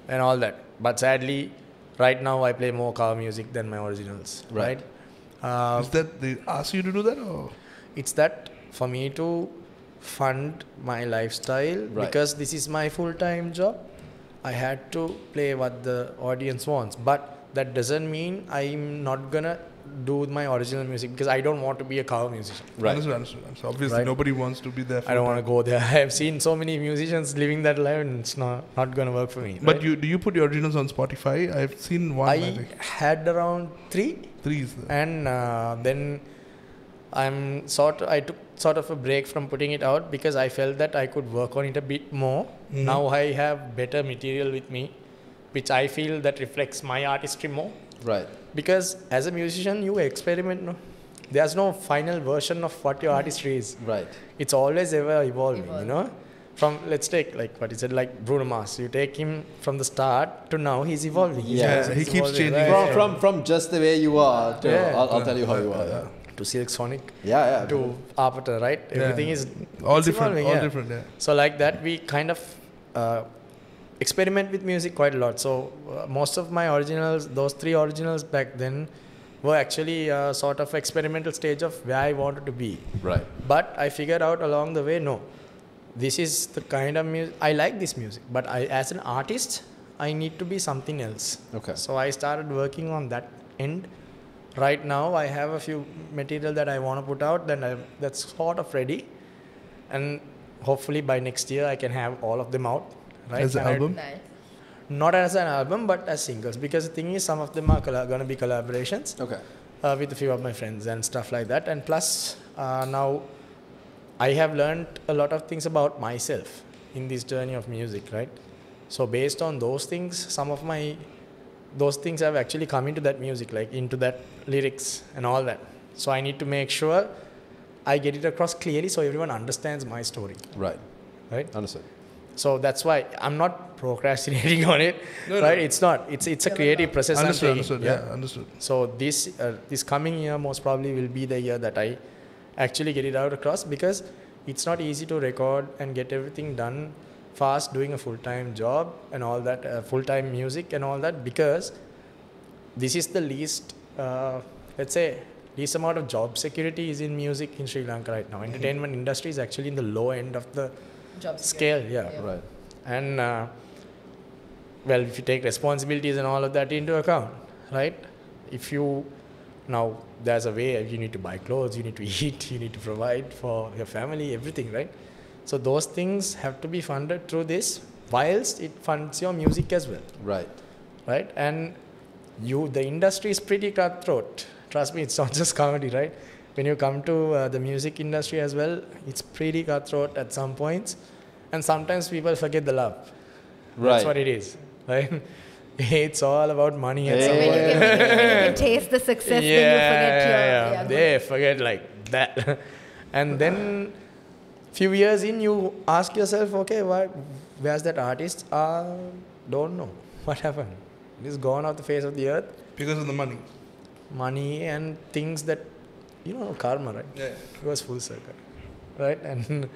and all that. But sadly, right now I play more cover music than my originals. Right? Is that they ask you to do that, or It's that for me to fund my lifestyle, because this is my full-time job. I had to play what the audience wants, but that doesn't mean I'm not gonna do my original music because I don't want to be a cover musician. Right. Understood. So obviously, Right. nobody wants to be there. I don't want to go there. I have seen so many musicians living that life, and it's not going to work for me. But right? do you put your originals on Spotify? I've seen one. I I think. had around 3, Three is there. and then I took sort of a break from putting it out because I felt that I could work on it a bit more. Mhm. Now I have better material with me, which I feel that reflects my artistry more. Right. Because as a musician, you experiment. No? There's no final version of what your artistry is. Right. It's always ever evolving, you know. From let's take like what is it like Bruno Mars. You take him from the start to now, he's evolving. Yeah, he keeps evolving, changing. right? From just the way you are to Yeah. I'll tell you how you are. Yeah. To Silk Sonic, Yeah. to Arbiter, right? Yeah. Everything is All it's different. evolving, All yeah. different. Yeah. So like that, we kind of experiment with music quite a lot. So most of my originals, those 3 originals back then, were actually sort of experimental stage of where I wanted to be. Right. But I figured out along the way, no, this is the kind of music, I like this music, but as an artist, I need to be something else. Okay. So I started working on that end. Right now, I have a few material that I want to put out, that's sort of ready. And hopefully by next year, I can have all of them out. Right? As an album? Nice. Not as an album, but as singles. Because the thing is, some of them are going to be collaborations. Okay. With a few of my friends and stuff like that. And plus, now I have learned a lot of things about myself in this journey of music, right? So based on those things, those things have actually come into that music, like into that lyrics and all that. So I need to make sure I get it across clearly so everyone understands my story, Right. right? Understood. So that's why I'm not procrastinating on it, No, right? no. It's not. It's a creative process. I'm taking. Understood. Yeah, understood. So this coming year most probably will be the year that I actually get it out across because it's not easy to record and get everything done fast doing a full-time job and all that, full-time music and all that, because this is the least, let's say, least amount of job security is in music in Sri Lanka right now. Entertainment industry is actually in the low end of the Job scale, security. yeah. Right. And well, if you take responsibilities and all of that into account, right? If you now there's a way you need to buy clothes, you need to eat, you need to provide for your family, everything, right? So those things have to be funded through this, whilst it funds your music as well, Right. right? And the industry is pretty cutthroat. Trust me, it's not just comedy, right? When you come to the music industry as well, it's pretty cutthroat at some points, and sometimes people forget the love. Right. That's what it is, right? It's all about money. At Yeah. some When point. you can taste the success, then you forget your... They forget like that. And then few years in, you ask yourself, okay, where's that artist? Don't know what happened. He's gone off the face of the earth. Because of the money. Money and things that, karma, right? Yeah. It goes full circle, right? And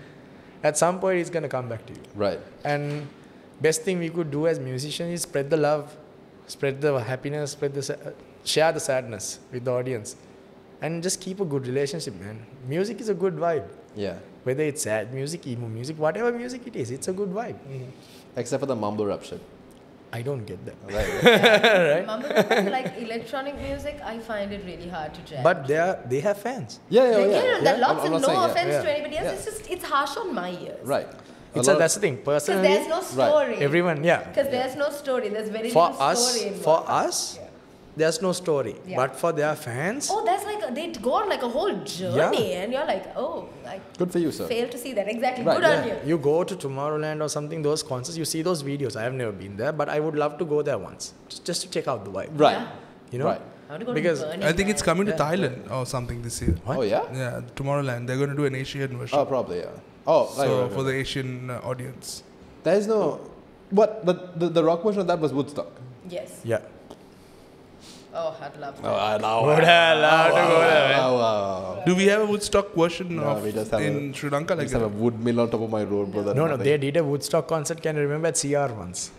at some point, it's going to come back to you. Right. And best thing we could do as musicians is spread the love, spread the happiness, share the sadness with the audience, and just keep a good relationship, man. Music is a good vibe. Yeah. Whether it's sad music, emo music, whatever music it is, it's a good vibe. Except for the mumble rap shit. I don't get that. Right. Right? Mumble rap, like electronic music, I find it really hard to judge. But they have fans. Yeah. There are lots I'm and not no saying, offense yeah. to anybody else. It's harsh on my ears. Right. That's the thing. Because Personally, there's no story. everyone, yeah. Because there's no story. There's very For little us, story involved. there's no story. Yeah. But for their fans, Oh, that's like they go on like a whole journey, and you're like, oh, I Good for you, sir. fail to see that. Exactly. Right, Good on you. you go to Tomorrowland or something, those concerts, you see those videos. I have never been there, but I would love to go there once, just to check out the vibe. Right. Yeah. You know? Right. I want to go Because to Burning I think it's Man. coming to Yeah. Thailand or something this year. What? Oh, yeah? Yeah, Tomorrowland. They're going to do an Asian version. Oh, probably, yeah. Oh, So right. for the Asian audience. There's no... What? The rock version of that was Woodstock. Yes. Yeah. Oh, I'd love that. Oh, I know. Would have loved to go there, man. Wow. Do we have a Woodstock version No, we just have in Sri Lanka? I Like just have a wood mill on top of my road, brother. No, they did a Woodstock concert, can you remember, at CR once?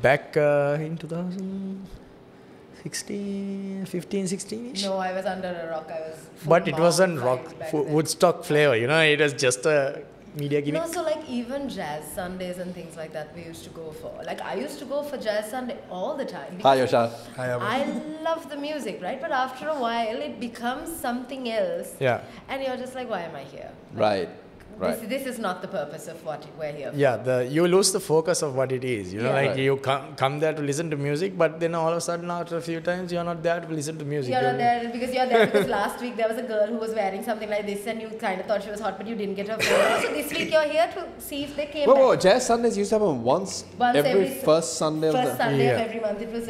Back in 2016, 15, 16-ish? No, I was under a rock. I was. full But it wasn't mountain rock vibes back for then. Woodstock flavor, it was just a media gimmick. No, so like even jazz Sundays and things like that we used to go for. Like I used to go for jazz Sunday all the time. Hi, Yosha. Hi, Abba. I love the music, right? But after a while it becomes something else. Yeah. And you're just like, why am I here? Right. Right. This is not the purpose of what we're here for. Yeah, you lose the focus of what it is. You know, Yeah. like Right. you come there to listen to music, but then all of a sudden after a few times you're not there to listen to music. You're not there because last week there was a girl who was wearing something like this and you kind of thought she was hot but you didn't get her photo. So this week you're here to see if they came Whoa, back. Jazz Sundays used to happen once every first Sunday of First the... Sunday of Yeah. every month. It was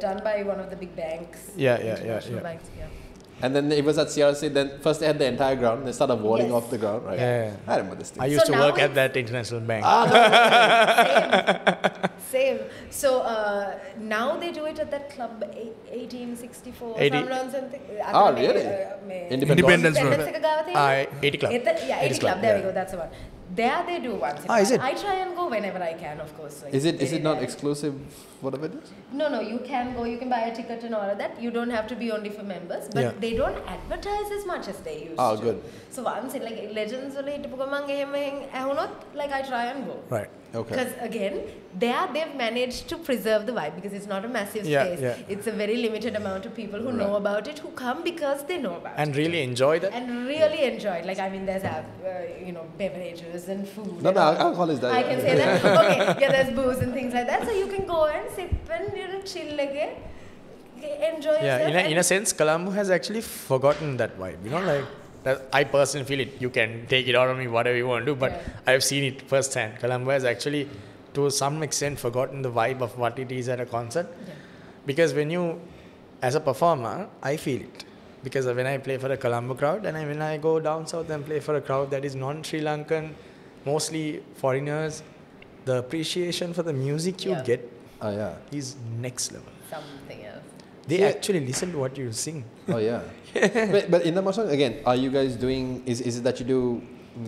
done by one of the big banks. Yeah. International banks, yeah. And then it was at CRC, then first they had the entire ground, they started warding Yes. off the ground, right? Yeah. I remember this thing. I used So to now work at it's- that international bank. Same. So now they do it at that club 1864 something. really? Independence Road. Independence 80 Club. Yeah, 80 Club. There we go. That's the one. There they do once. Is it? I try and go whenever I can, of course. Like, Is it not there. exclusive, whatever it is? No, you can go, you can buy a ticket and all of that. You don't have to be only for members, but Yeah. they don't advertise as much as they used Oh, to. good. So once in like Legends වල හිටපු ගමන් එහෙම ඇහුනොත් like I try and go. Right. Okay. Because again, they've managed to preserve the vibe because it's not a massive Yeah, space. yeah. It's a very limited amount of people who know about it, who come because they know about And it. really enjoy that. And really enjoy it. Like, I mean, there's beverages and food. No, and no, all. alcohol is there. I can say that. Okay, yeah, there's booze and things like that. So you can go and sip and chill again, enjoy Yeah, yourself. in a sense, Colombo has actually forgotten that vibe. You know, like that, I personally feel it. You can take it out on me, whatever you want to do, but Yeah. I've seen it firsthand. Colombo has actually, to some extent, forgotten the vibe of what it is at a concert. Yeah. Because when you, as a performer, I feel it. Because when I play for a Colombo crowd and when I go down south and play for a crowd that is non-Sri Lankan, mostly foreigners, the appreciation for the music you Yeah. get Oh, yeah. is next level. Something else. They Yeah. actually listen to what you sing. Oh, yeah. but in the Mosang, again, are you guys doing, is it that you do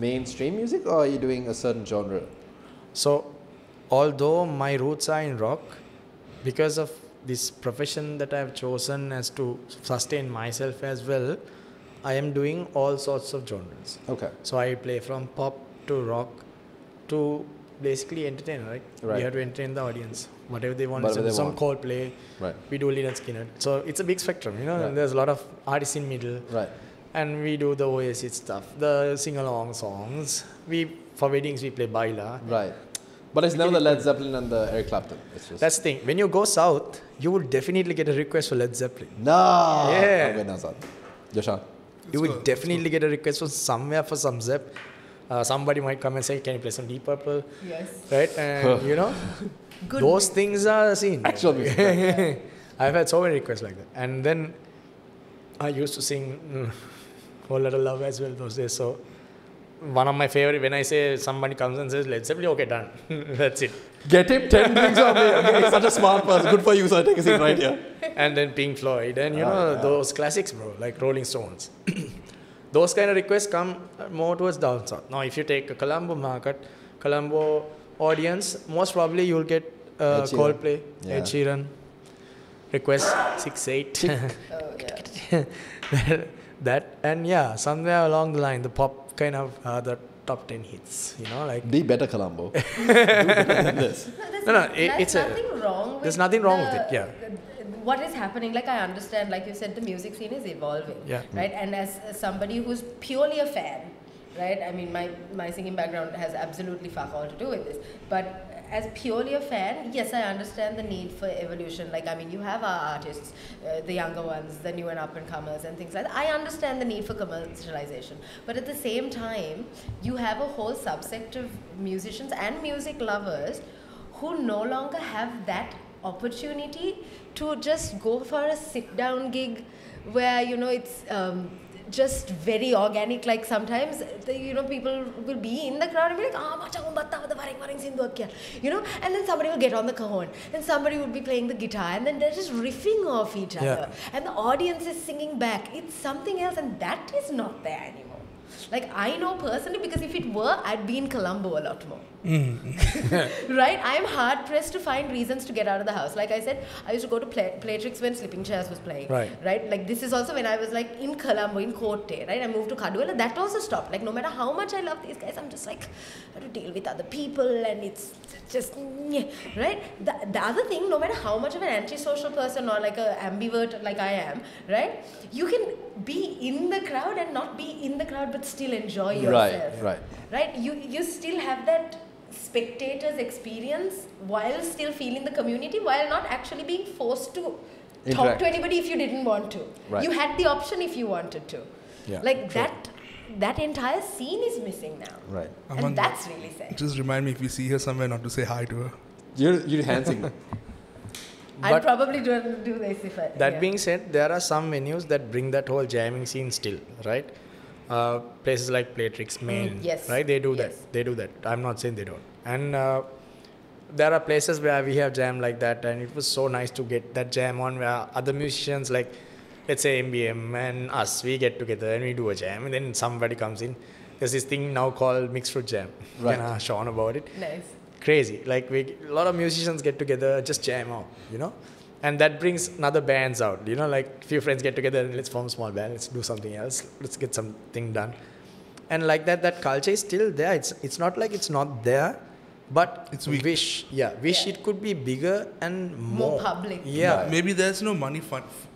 mainstream music or are you doing a certain genre? So, although my roots are in rock, because of this profession that I have chosen as to sustain myself as well, I am doing all sorts of genres. Okay. So I play from pop to rock to basically entertain, right? Right. We have to entertain the audience. Whatever they want, Whatever they some want. Coldplay, Right. we do Leonard Skinner. So it's a big spectrum, you know, Right. and there's a lot of artists in middle. Right. And we do the Oasis stuff, the sing-along songs. For weddings, we play Baila. Right. But it's never the Led Zeppelin and the Eric Clapton. It's just... That's the thing. When you go south, you will definitely get a request for Led Zeppelin. No! Yeah. I'm going outside. Joshan. You will definitely get a request from somewhere for some Zepp. Somebody might come and say, can you play some Deep Purple? Yes. Right? And, you know, Good those things are seen. Actual music. I've had so many requests like that. And then I used to sing Whole Lotta Love as well those days. So one of my favorite, when I say somebody comes and says, Led Zeppelin, okay, done. That's it. Get him 10 drinks on me. Okay, he's such a smart person. Good for you, so I take a seat right here. And then Pink Floyd and yeah. those classics, bro, like Rolling Stones. Those kind of requests come more towards down south. Now, if you take a Colombo market, Colombo audience, most probably you'll get Ed Sheeran. Coldplay, Yeah. Ed Sheeran, request 6-8. Oh, yeah. That, and yeah, somewhere along the line, the pop kind of the top 10 hits, you know, like. Be better, Colombo. Do better than this. It's nothing wrong with there's nothing wrong with it, yeah. What is happening, like I understand, like you said, the music scene is evolving, Yeah. right? And as somebody who's purely a fan, right? I mean, my singing background has absolutely fuck all to do with this, but as purely a fan, yes, I understand the need for evolution. Like, I mean, you have our artists, the younger ones, the new and up and comers and things like that. I understand the need for commercialization. But at the same time, you have a whole subsect of musicians and music lovers who no longer have that opportunity to just go for a sit-down gig where, you know, it's just very organic. Like sometimes, people will be in the crowd and be like, you know, and then somebody will get on the cajon and somebody will be playing the guitar and then they're just riffing off each other and the audience is singing back. It's something else, and that is not there anymore. Like, I know personally, because if it were, I'd be in Colombo a lot more. Right? I'm hard pressed to find reasons to get out of the house. Like I said, I used to go to Playtrix when Slipping Chairs was playing. Right? Like, this is also when I was like in Colombo, in Kotte, right? I moved to Kaduwala, that also stopped. Like, no matter how much I love these guys, I'm just like, I have to deal with other people, and it's just, right? The other thing, no matter how much of an antisocial person or like a ambivert like I am, right? You can be in the crowd and not be in the crowd, but still enjoy yourself. Right? You still have that spectator's experience while still feeling the community, while not actually being forced to talk to anybody if you didn't want to. You had the option if you wanted to. Like that entire scene is missing now. And that's really sad. Just remind me, if you see her somewhere, not to say hi to her. You're hand signal. I'd probably do this if I... That being said, there are some venues that bring that whole jamming scene still, right? Places like Playtrix, Main, right? They do that. They do that. I'm not saying they don't. And there are places where we have jam like that, and it was so nice to get that jam on where other musicians, like let's say MBM and us, we get together and we do a jam, and then somebody comes in. There's this thing now called Mixed Fruit Jam. Right. And Sean about it. Nice. Crazy. Like a lot of musicians get together, just jam out, you know? And that brings other bands out, you know, like a few friends get together and let's form a small band, let's do something else, let's get something done. And like that culture is still there. It's not like it's not there, but it's weak. Wish it could be bigger and more public. Yeah. Maybe there's no money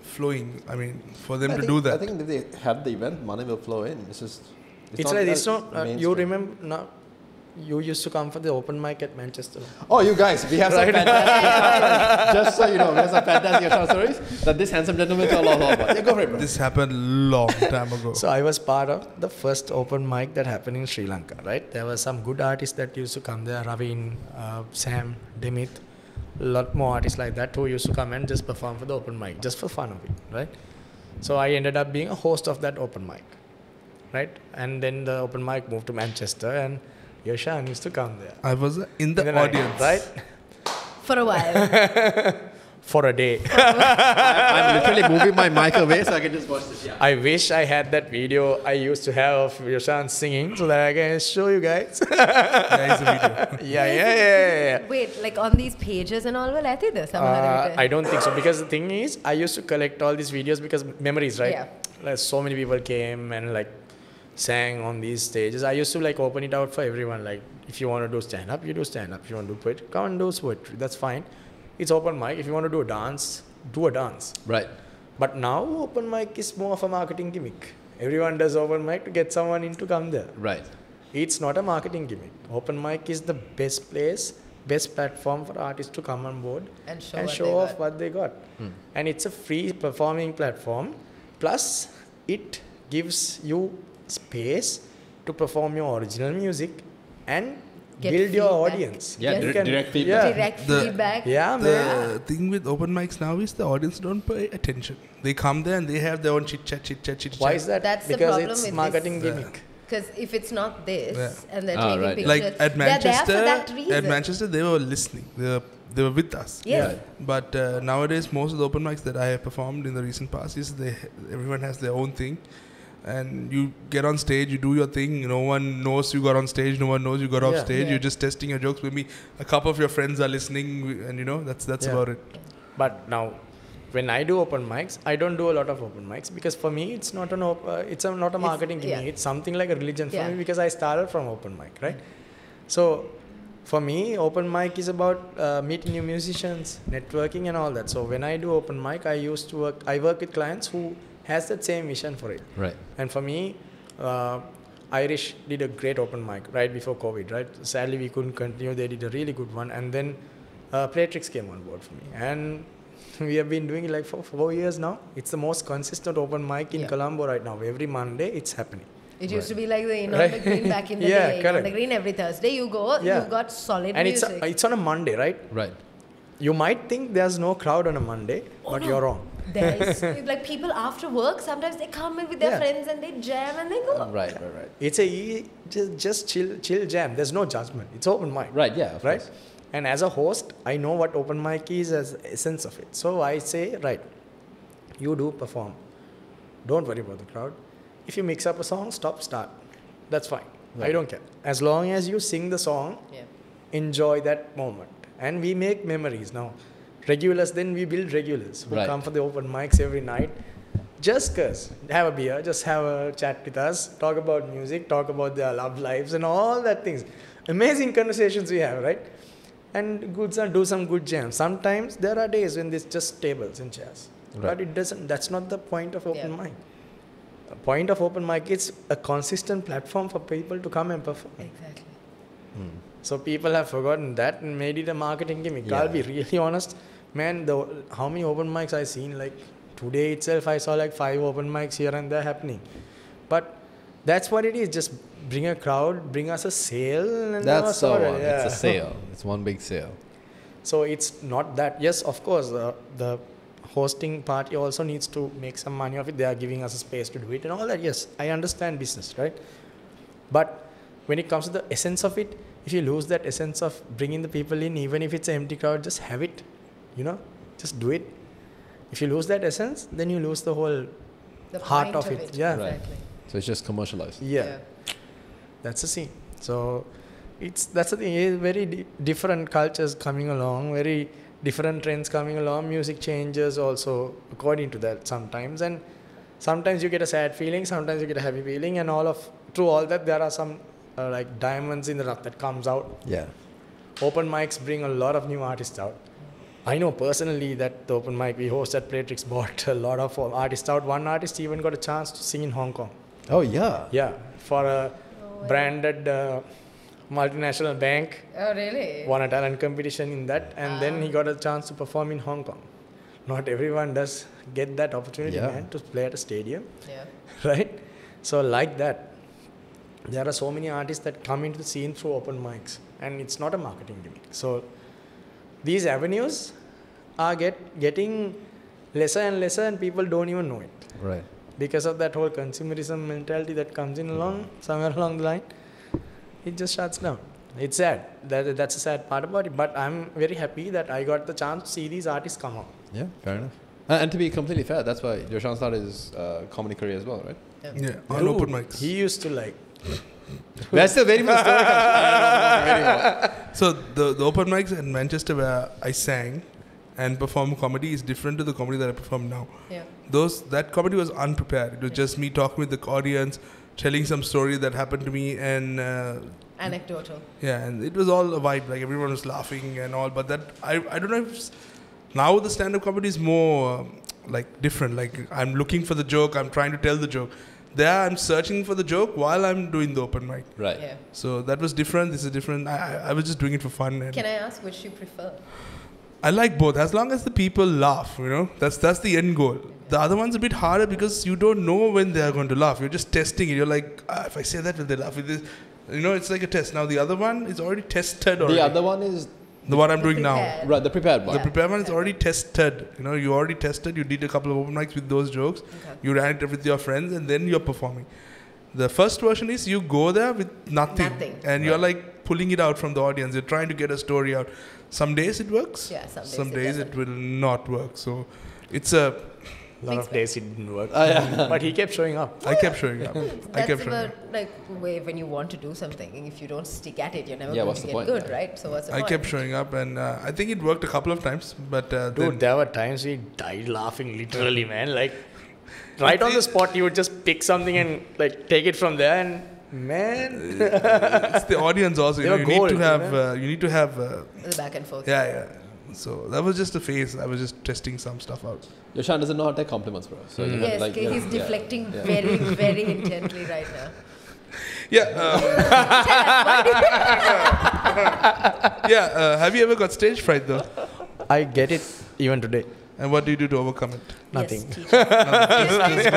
flowing, I mean, for them to do that. I think if they have the event, money will flow in. It's not you remember now. You used to come for the open mic at Manchester. Oh, you guys, we have some fantastic just so you know, we have some fantastic stories that this handsome gentleman tell all about. Yeah, go for it, bro. This happened long time ago. So I was part of the first open mic that happened in Sri Lanka, right? There were some good artists that used to come there, Ravin, Sam, Demit, a lot more artists like that who used to come and just perform for the open mic, just for fun of it, right? So I ended up being a host of that open mic, right? And then the open mic moved to Manchester, and Yoshan used to come there. I was in the audience. Right? For a while. For a day. I'm literally moving my mic away so I can just watch this. Yeah. I wish I had that video I used to have of Yoshan singing so that I can show you guys. There is a video. Yeah. Wait, like on these pages and all? Well, I don't think so. Because the thing is, I used to collect all these videos because memories, right? Yeah. Like so many people came and like sang on these stages. I used to like open it out for everyone. Like, if you want to do stand up, you do stand up. If you want to do poetry, come and do poetry. That's fine. It's open mic. If you want to do a dance, do a dance. Right. But now open mic is more of a marketing gimmick. Everyone does open mic to get someone in to come there. Right. It's not a marketing gimmick. Open mic is the best place, best platform for artists to come on board and show off what they got. And it's a free performing platform. Plus, it gives you space to perform your original music and build your audience. Yeah, direct feedback. Direct feedback. Yeah, man. The thing with open mics now is the audience don't pay attention. They come there and they have their own chit chat. Why is that? That's because the problem it's with marketing this. gimmick. Because if it's not this, and they're taking right. pictures, Like at Manchester, they're there for that reason. at Manchester they were listening. They were with us. Yes. But nowadays, most of the open mics that I have performed in the recent past is everyone has their own thing. And you get on stage, you do your thing. No one knows you got on stage. No one knows you got off stage. You're just testing your jokes. Maybe a couple of your friends are listening, and you know that's about it. But now, when I do open mics, I don't do a lot of open mics because for me it's not not a marketing gimmick. It's something like a religion for me because I started from open mic, right? So for me, open mic is about meeting new musicians, networking, and all that. So when I do open mic, I work with clients who has that same vision for it. Right. And for me, Irish did a great open mic right before COVID, right? Sadly, we couldn't continue. They did a really good one. And then Playtrix came on board for me. And we have been doing it like for 4 years now. It's the most consistent open mic in Colombo right now. Every Monday, it's happening. It used to be like the on the Green back in the day. Correct. On the Green every Thursday you go, you've got solid music. And it's on a Monday, right? Right. You might think there's no crowd on a Monday, but you're wrong. There is like people after work, sometimes they come in with their friends and they jam and they go. Right. It's just chill jam. There's no judgment. It's open mic. Right, yeah, of right? course. And as a host, I know what open mic is as essence of it. So I say, right, you do perform. Don't worry about the crowd. If you mix up a song, stop, start. That's fine. Right. I don't care. As long as you sing the song, enjoy that moment. And we make memories now. Regulars, then we build regulars who come for the open mics every night. Just cause, have a beer, just have a chat with us, talk about music, talk about their love lives and all that things. Amazing conversations we have, right? And do some good jams. Sometimes there are days when it's just tables and chairs. Right. But it doesn't, that's not the point of open mic. The point of open mic is a consistent platform for people to come and perform. Exactly. So people have forgotten that and made it a marketing gimmick. I'll be really honest. Man, how many open mics I've seen, like today itself I saw like 5 open mics here and there happening. But that's what it is. Just bring a crowd, bring us a sale. And That's so on. It's a sale. It's one big sale. So it's not that. Yes, of course, the hosting party also needs to make some money of it. They are giving us a space to do it and all that. Yes, I understand business, right? But when it comes to the essence of it, if you lose that essence of bringing the people in, even if it's an empty crowd, just have it, just do it. If you lose that essence, then you lose the whole heart of it. Yeah. Exactly. So it's just commercialized. Yeah. That's the scene. So that's the thing. It's very different cultures coming along, very different trends coming along. Music changes also according to that sometimes. And sometimes you get a sad feeling, sometimes you get a happy feeling. And through all that, there are some like diamonds in the rough that comes out. Yeah. Open mics bring a lot of new artists out. I know personally that the open mic we host at Playtrix brought a lot of artists out. One artist even got a chance to sing in Hong Kong. Oh, yeah. Yeah, for a branded multinational bank. Oh, really? Won a talent competition in that, and then he got a chance to perform in Hong Kong. Not everyone does get that opportunity, man, to play at a stadium. Yeah. Right? So like that, there are so many artists that come into the scene through open mics, and it's not a marketing gimmick. So these avenues are getting lesser and lesser, and people don't even know it. Right. Because of that whole consumerism mentality that comes in somewhere along the line, it just shuts down. It's sad. That's a sad part about it. But I'm very happy that I got the chance to see these artists come out. Yeah, fair enough. And to be completely fair, that's why Joshan started his comedy career as well, right? Yeah, on open mics. He used to like... We're still waiting for the story. So the open mics in Manchester where I sang and performed comedy is different to the comedy that I perform now. Yeah. That comedy was unprepared. It was just me talking with the audience, telling some story that happened to me, and anecdotal. Yeah, and it was all a vibe. Like everyone was laughing and all. But that I don't know if now the stand-up comedy is more like different. Like I'm looking for the joke. I'm trying to tell the joke. There I'm searching for the joke while I'm doing the open mic. Right. Yeah. So that was different. This is different. I was just doing it for fun. And Can I ask which you prefer? I like both, as long as the people laugh, That's the end goal. The other one's a bit harder because you don't know when they are going to laugh. You're just testing it. You're like, if I say that, will they laugh with this? It's like a test. Now the other one is already tested already. The other one is... The one I'm doing now. Right, the prepared one. The prepared one is already tested. You already tested. You did a couple of open mics with those jokes. Okay. You ran it with your friends and then you're performing. The first version is you go there with nothing. And you're like pulling it out from the audience. You're trying to get a story out. Some days it works. Yeah, some days it will not work. So it's a lot of days it didn't work. Yeah. But he kept showing up. I kept showing up. That's about like way when you want to do something, and if you don't stick at it, you're never going to get good, right? So what's the point? I kept showing up, and I think it worked a couple of times. But dude, there were times we died laughing literally, man. Like right on the spot, you would just pick something and like take it from there, and man, it's the audience also. You need to have the back and forth. Yeah. So that was just a phase. I was just testing some stuff out. Yoshan doesn't know how to take compliments, bro. So yes, he's deflecting very, very intently right now. Have you ever got stage fright though? I get it even today. And what do you do to overcome it? Nothing. Yes,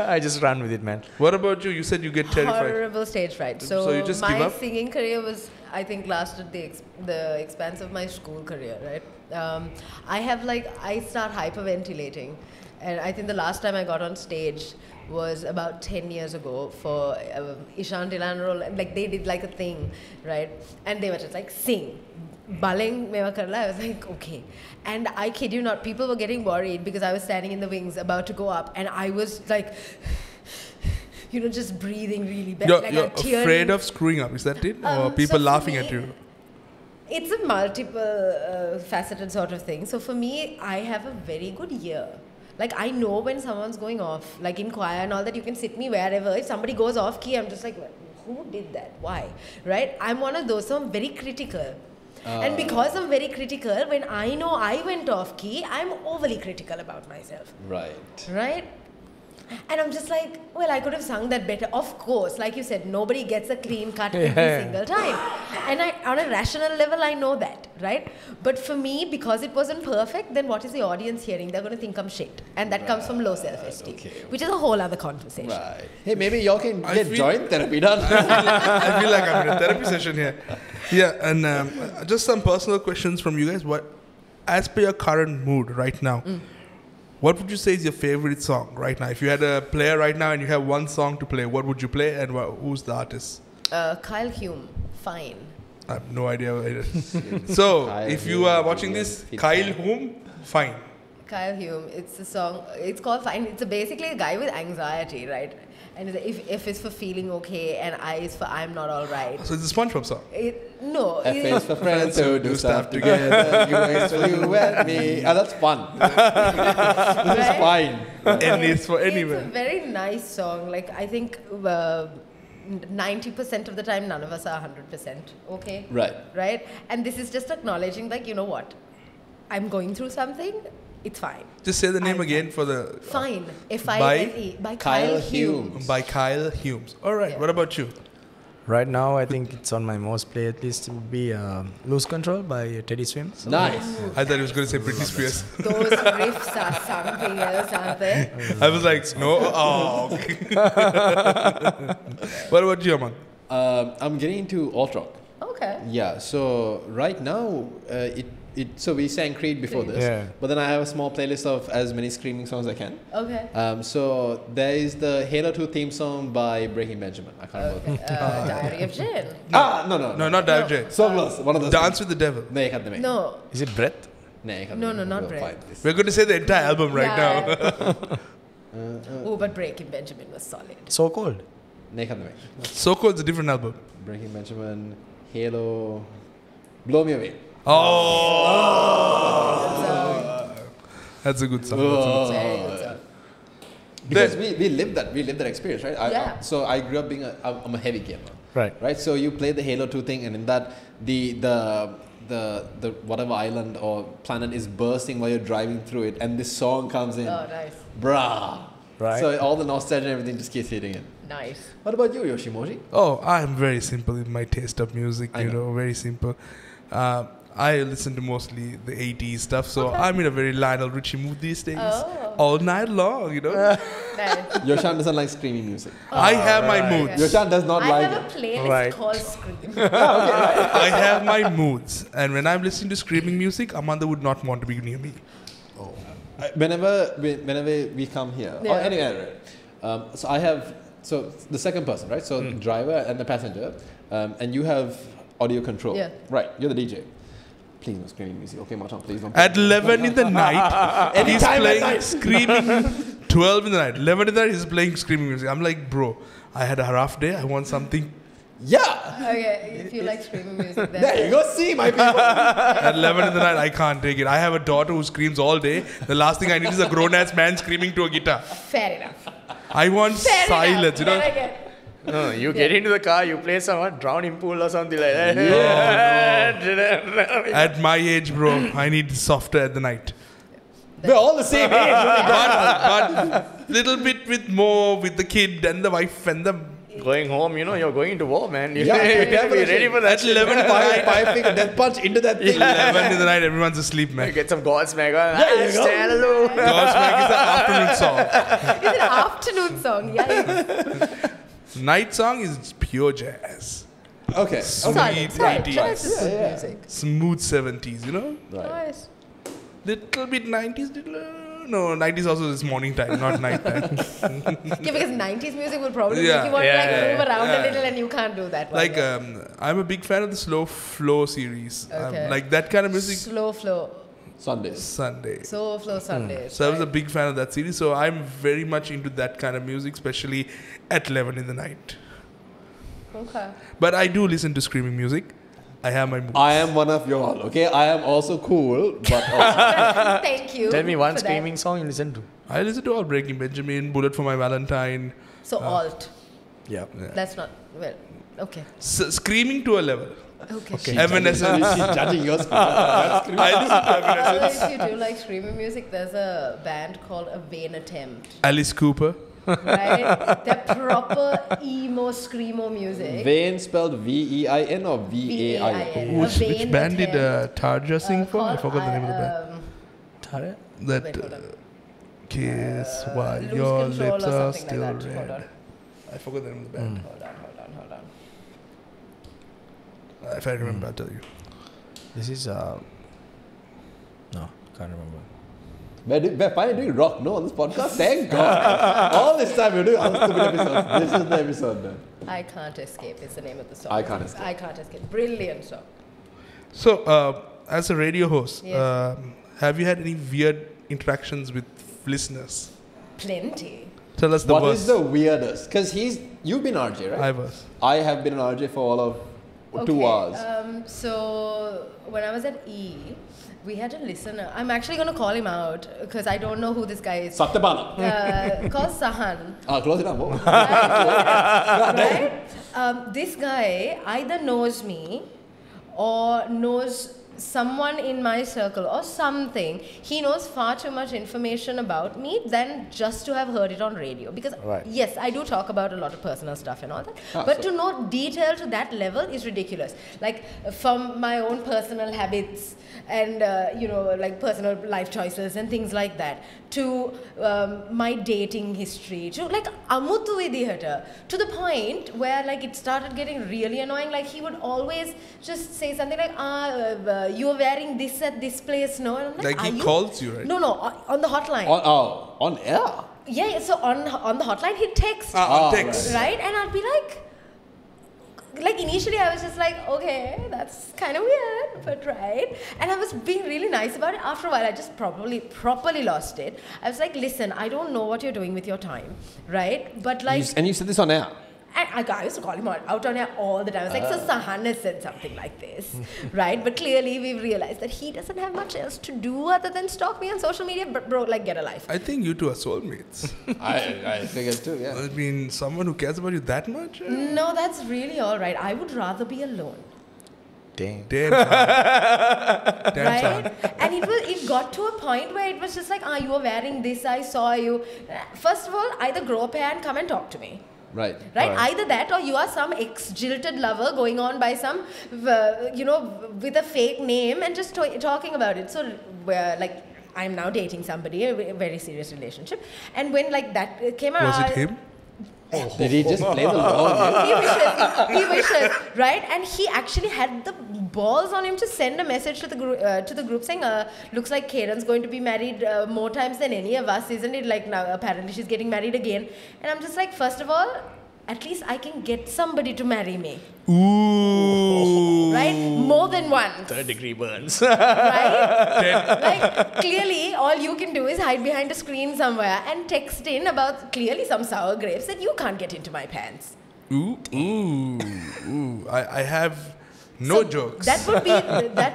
I just run with it, man. What about you? You said you get terrified. Horrible stage fright. So you just give my up? singing career was, I think, lasted the expanse of my school career, right? I start hyperventilating. And I think the last time I got on stage was about 10 years ago for Ishan Dilanro. Like they did like a thing, right? And they were just like, sing. Baling meva karla. I was like, okay. And I kid you not, people were getting worried because I was standing in the wings about to go up, and I was like just breathing really bad. You're afraid of screwing up, is that it? Or people laughing at you? It's a multiple faceted sort of thing. So for me, I have a very good ear. Like, I know when someone's going off, like in choir and all that, you can sit me wherever. If somebody goes off key, I'm just like, who did that? Why? Right? I'm one of those, so I'm very critical. And because I'm very critical, when I know I went off key, I'm overly critical about myself. Right? And I'm just like, well, I could have sung that better. Of course, like you said, nobody gets a clean cut every single time. And on a rational level, I know that, right? But for me, because it wasn't perfect, then what is the audience hearing? They're going to think I'm shit. And that comes from low self-esteem, which is a whole other conversation. Hey, maybe y'all can get joint therapy done. I feel like I'm in a therapy session here. Yeah, and just some personal questions from you guys. As per your current mood right now, what would you say is your favorite song right now? If you had a player right now and you have one song to play, what would you play and who's the artist? Kyle Hume, Fine. I have no idea what it is. So, if you are watching this, Kyle Hume, Fine. Kyle Hume, it's a song, it's called Fine. It's basically a guy with anxiety, right? And if it's for feeling okay, and I is for I'm not all right. So it's a SpongeBob song? No. F is for friends who do stuff together. U is for you and me. That's fun. This is fine. N is for anywhere. It's a very nice song. Like, I think 90% of the time, none of us are 100% okay. Right? And this is just acknowledging, like, you know what? I'm going through something. It's fine. Just say the name again for the... Fine. F-I-N-E. By Kyle Hume. By Kyle Hume. All right. Yeah. What about you? Right now, I think it's on my most played list. It would be Lose Control by Teddy Swims. Nice. I thought he was going to say Britney Spears. Those riffs are something else, aren't they? I was like, no. Oh, okay. What about you, Aman? I'm getting into alt rock. Okay. Yeah. So right now, so we sang Creed before this, but then I have a small playlist of as many screaming songs as I can. Okay. So there is the Halo 2 theme song by Breaking Benjamin. I can't remember. Diary of Jane. No, not Diary of Jane. So close. One of those. Dance with the Devil. No. Is it Breath? No, not Breath. We're going to say the entire album right now. But Breaking Benjamin was solid. So Cold. So Cold is a different album. Breaking Benjamin, Halo, Blow Me Away. That's a good song. Very good song. Because we lived that experience, right? So I grew up being I'm a heavy gamer. Right. So you play the Halo 2 thing, and in that the whatever island or planet is bursting while you're driving through it, and this song comes in. Oh, nice. Brah. Right. So all the nostalgia and everything just keeps hitting in. Nice. What about you, Yoshimoji? Oh, I'm very simple in my taste of music. Very simple. I listen to mostly the 80s stuff, so I'm in a very Lionel Richie mood these days. All night long, Nice. Yoshan doesn't like screaming music. I have my moods. Okay. Yoshan does not like it. I have a playlist called Scream. I have my moods, and when I'm listening to screaming music, Amanda would not want to be near me. Whenever we come here, or anywhere, so I have the second person, right? So driver and the passenger, and you have audio control. Yeah. Right. You're the DJ. Please no screaming music. Okay, Matan, please don't. At 11 in the night, he's playing screaming. 12 in the night, 11 in the night, he's playing screaming music. I'm like, bro, I had a rough day. I want something. Yeah. Okay, if you like screaming music, then there you go. See, my people. At 11 in the night, I can't take it. I have a daughter who screams all day. The last thing I need is a grown-ass man screaming to a guitar. Fair enough. I want silence, you know. No, you get into the car, you play some drowning pool or something like that. At my age, bro, I need softer at the night. We're all the same age. But little bit with the kid and the wife and the... Going home, you're going to war, man. You have to be ready for that. At 11 five finger death punch into that thing. 11 in the night, everyone's asleep, man. Get some Godsmack on. Hallelujah. Godsmack is an afternoon song. It's an afternoon song, yeah. Night song is pure jazz. Okay. Sweet Solid. 80s. Music. Smooth 70s, you know? Nice. Little bit 90s. No, 90s also is morning time, not night time. Because 90s music will probably make you want to move around a little, and you can't do that. Like, I'm a big fan of the Slow Flow series. Okay. Like that kind of music. Slow flow. Sundays. Soul Flow Sundays. So I was a big fan of that series. So I'm very much into that kind of music, especially at 11 in the night. Okay. But I do listen to screaming music. I have my moods. I am one of y'all, okay? I am also cool, but also Thank you. Tell me one for screaming song you listen to. I listen to all Breaking Benjamin, Bullet for My Valentine. So alt. Yeah. That's not, well, okay. Screaming to a level. Okay. Evanescence. she's judging your scream. I listen to Evanescence. If you do like screaming music, there's a band called A Vain Attempt. Alice Cooper. Right? They're proper emo, screamo music. Vain spelled V-E-I-N or V-A-I-N? Which band did Tarja sing for? I forgot the name of the band. Tara? That Wait, hold on. Kiss while Lose your Control lips or are something still like that. Hold red. on. I forgot the name of the band. Hold on. If I remember, I'll tell you. This is no, can't remember. We're finally doing rock, no, on this podcast? Thank God. All this time we're doing stupid episodes. This is the episode, man. I Can't Escape is the name of the song. I Can't Escape. I Can't Escape. Brilliant song. So, as a radio host, Yes. have you had any weird interactions with listeners? Plenty. Tell us the What worst. is the weirdest? Because you've been RJ, right? I was. I have been an RJ for all of 2 hours. So when I was at E, we had a listener. I'm actually going to call him out because I don't know who this guy is. Satyabana. Called Sahan. Close it up. Oh. Right? This guy either knows me or knows someone in my circle or something. He knows far too much information about me than just to have heard it on radio. Because Right. yes, I do talk about a lot of personal stuff and all that. Ah, but so- to know detail to that level is ridiculous. Like from my own personal habits and like personal life choices and things like that, to my dating history, to like amutu vidihata, to the point where like it started getting really annoying. Like he would always just say something like, you're wearing this at this place, no? And I'm Like he "Are you?" calls you, right? No, on the hotline. On air? Yeah, so on the hotline he'd text. On text. Right? And I'd be like initially I was just like, okay, that's kind of weird, but right. And I was being really nice about it. After a while, I just properly lost it. I was like, listen, I don't know what you're doing with your time, right? But like, And you said this on air? and I used to call him out on air all the time. I was like, so Sahan has said something like this, right? But clearly we've realized that he doesn't have much else to do other than stalk me on social media. But bro, like, get a life. I think you two are soulmates. I figured too, yeah. I mean, someone who cares about you that much? No, that's really all right. I would rather be alone. Dang. Damn. Damn. Right? And it got to a point where it was just like, you were wearing this, I saw you. First of all, either grow a pair and come and talk to me. Right. Right? Either that or you are some ex-jilted lover going on by some, with a fake name and just talking about it. So, like, I'm now dating somebody, a very serious relationship. And when, like, that came around... Was it him? Did he just play the long game? He wishes, right? And he actually had the balls on him to send a message to the group saying, looks like Karen's going to be married more times than any of us, isn't it? Like now, apparently she's getting married again. And I'm just like, first of all, at least I can get somebody to marry me. Ooh. Right? More than once. 3rd-degree burns. Right? Like, clearly, all you can do is hide behind a screen somewhere and text in about clearly some sour grapes that you can't get into my pants. Ooh. I have no So jokes. That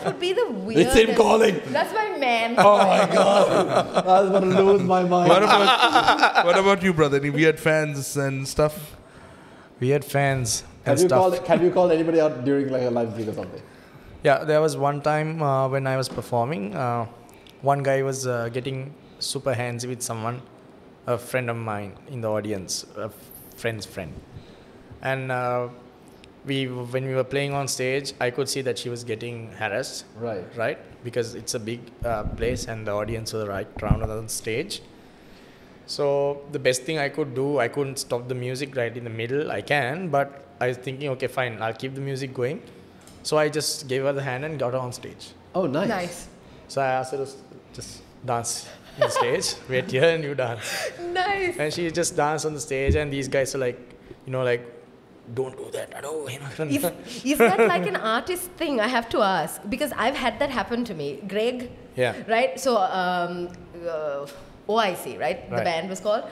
would be the weirdest. It's him calling. That's my man. Oh my God. I was going to lose my mind. What about you, brother? Any weird fans and stuff? Weird fans and Have stuff. you called anybody out during like a live gig or something? Yeah, there was one time when I was performing, one guy was getting super handsy with someone, a friend of mine in the audience, a friend's friend. And when we were playing on stage, I could see that she was getting harassed. Right. Because it's a big place and the audience was right around on the stage. So the best thing I could do, I couldn't stop the music right in the middle. I can, but I was thinking, okay, fine, I'll keep the music going. So I just gave her the hand and got her on stage. Oh, nice. Nice. So I asked her to just dance on stage. Wait here and you dance. Nice. And she just danced on the stage and these guys are like, don't do that. Is that like an artist thing? I have to ask, because I've had that happen to me. Greg, right? So OIC, right? The band was called.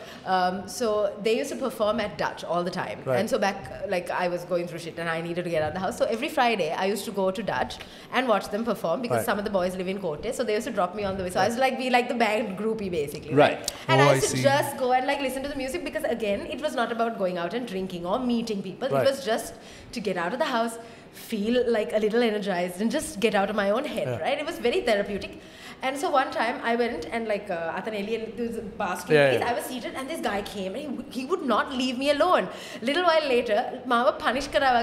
So they used to perform at Dutch all the time. And so back, like I was going through shit and I needed to get out of the house. So every Friday I used to go to Dutch and watch them perform, because some of the boys live in Kotte. So they used to drop me on the way. So I was like, be like the band groupie basically. Right. And I used to just go and like listen to the music, because again, it was not about going out and drinking or meeting people. It was just to get out of the house, feel like a little energized and just get out of my own head, right? It was very therapeutic. And so one time I went and like Athaneli, there was a bar street place. I was seated and this guy came and he would not leave me alone. Little while later, Mama punished right?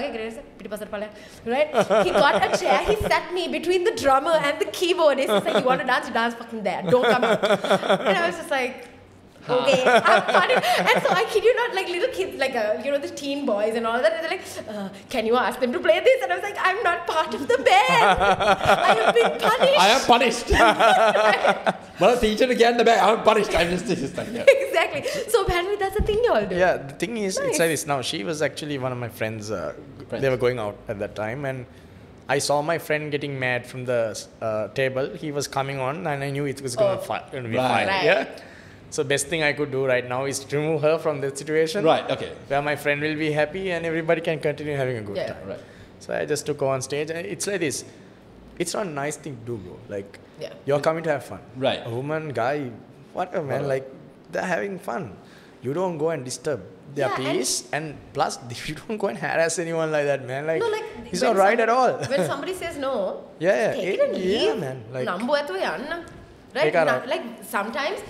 He got a chair, he sat me between the drummer and the keyboardist. He said, you want to dance? You dance fucking there. Don't come out. And I was just like, okay, I'm funny. And so I kid you not, like little kids, like, you know, the teen boys and all that, and they're like, can you ask them to play this? And I was like, I'm not part of the band. I have been punished. I am punished. Well, teacher again the band, I'm punished. I'm just like, Exactly. So apparently that's the thing you all do. Yeah, the thing is, it's like this now. She was actually one of my friends. They were going out at that time, and I saw my friend getting mad from the table. He was coming on, and I knew it was going to be fine. Yeah. So best thing I could do right now is to remove her from the situation. Right, okay. Where my friend will be happy and everybody can continue having a good time. Right. So I just took her on stage, and it's like this. It's not a nice thing to do, bro. Like, you're coming to have fun. Right. A woman, guy, whatever, man. Like, they're having fun. You don't go and disturb their peace. And plus, you don't go and harass anyone like that, man. Like, it's not right at all. When somebody says no, take it and leave. Yeah, man. Like, right? Like, sometimes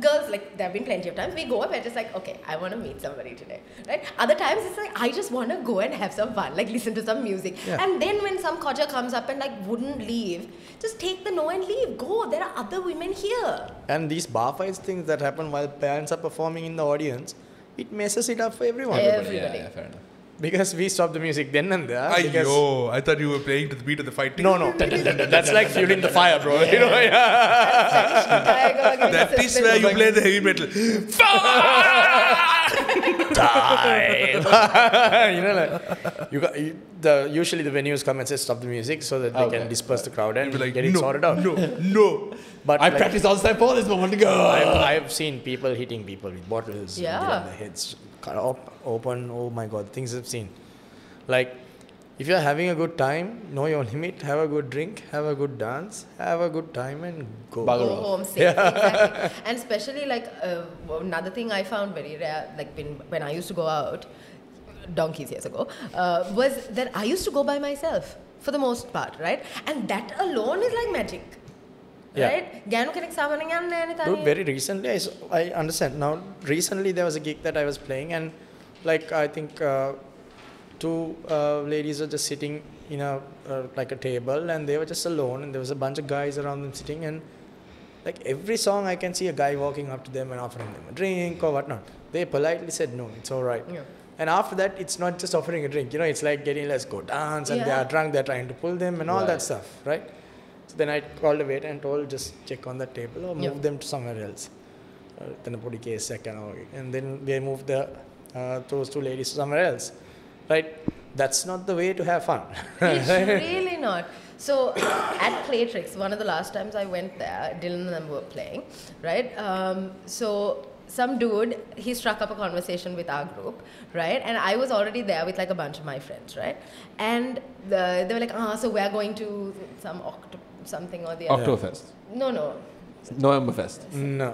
girls, like, there have been plenty of times we go up and just like, okay, I want to meet somebody today, right? Other times it's like, I just want to go and have some fun, like listen to some music. And then when some codger comes up and like wouldn't leave, just take the no and leave. Go, there are other women here. And these bar fights things that happen while parents are performing in the audience, it messes it up for everyone. Everybody. Yeah, fair enough. Because we stopped the music then and there. I thought you were playing to the beat of the fight. No. That's like fueling the fire, bro. You know, that is where you play the heavy metal. You know, like usually the venues come and say stop the music so that they can disperse the crowd and like, get it sorted out. No. But I practiced all the time for this moment to go. I've seen people hitting people with bottles. Yeah. Their heads cut open. Oh my God, things I've seen. Like, if you're having a good time, know your limit, have a good drink, have a good dance, have a good time and go. Go home safe. Exactly. And especially like another thing I found very rare, like when I used to go out, donkeys years ago, was that I used to go by myself for the most part, right? And that alone is like magic. Right? Dude, very recently, I understand. Now, recently there was a gig that I was playing, and like I think two ladies were just sitting in a like a table, and they were just alone, and there was a bunch of guys around them sitting, and like every song I can see a guy walking up to them and offering them a drink or whatnot. They politely said no, it's all right. Yeah. And after that, it's not just offering a drink. You know, it's like getting let's go dance, and they are drunk. They're trying to pull them and all that stuff, right? So then I called a waiter and told just check on the table or move them to somewhere else. And then they moved those two ladies to somewhere else. Right? That's not the way to have fun. It's really not. So at Playtrix, one of the last times I went there, Dylan and them were playing, right? So some dude, he struck up a conversation with our group, right? And I was already there with like a bunch of my friends, right? And they were like, so we're going to some something or the other. Oktoberfest. No. Novemberfest. No.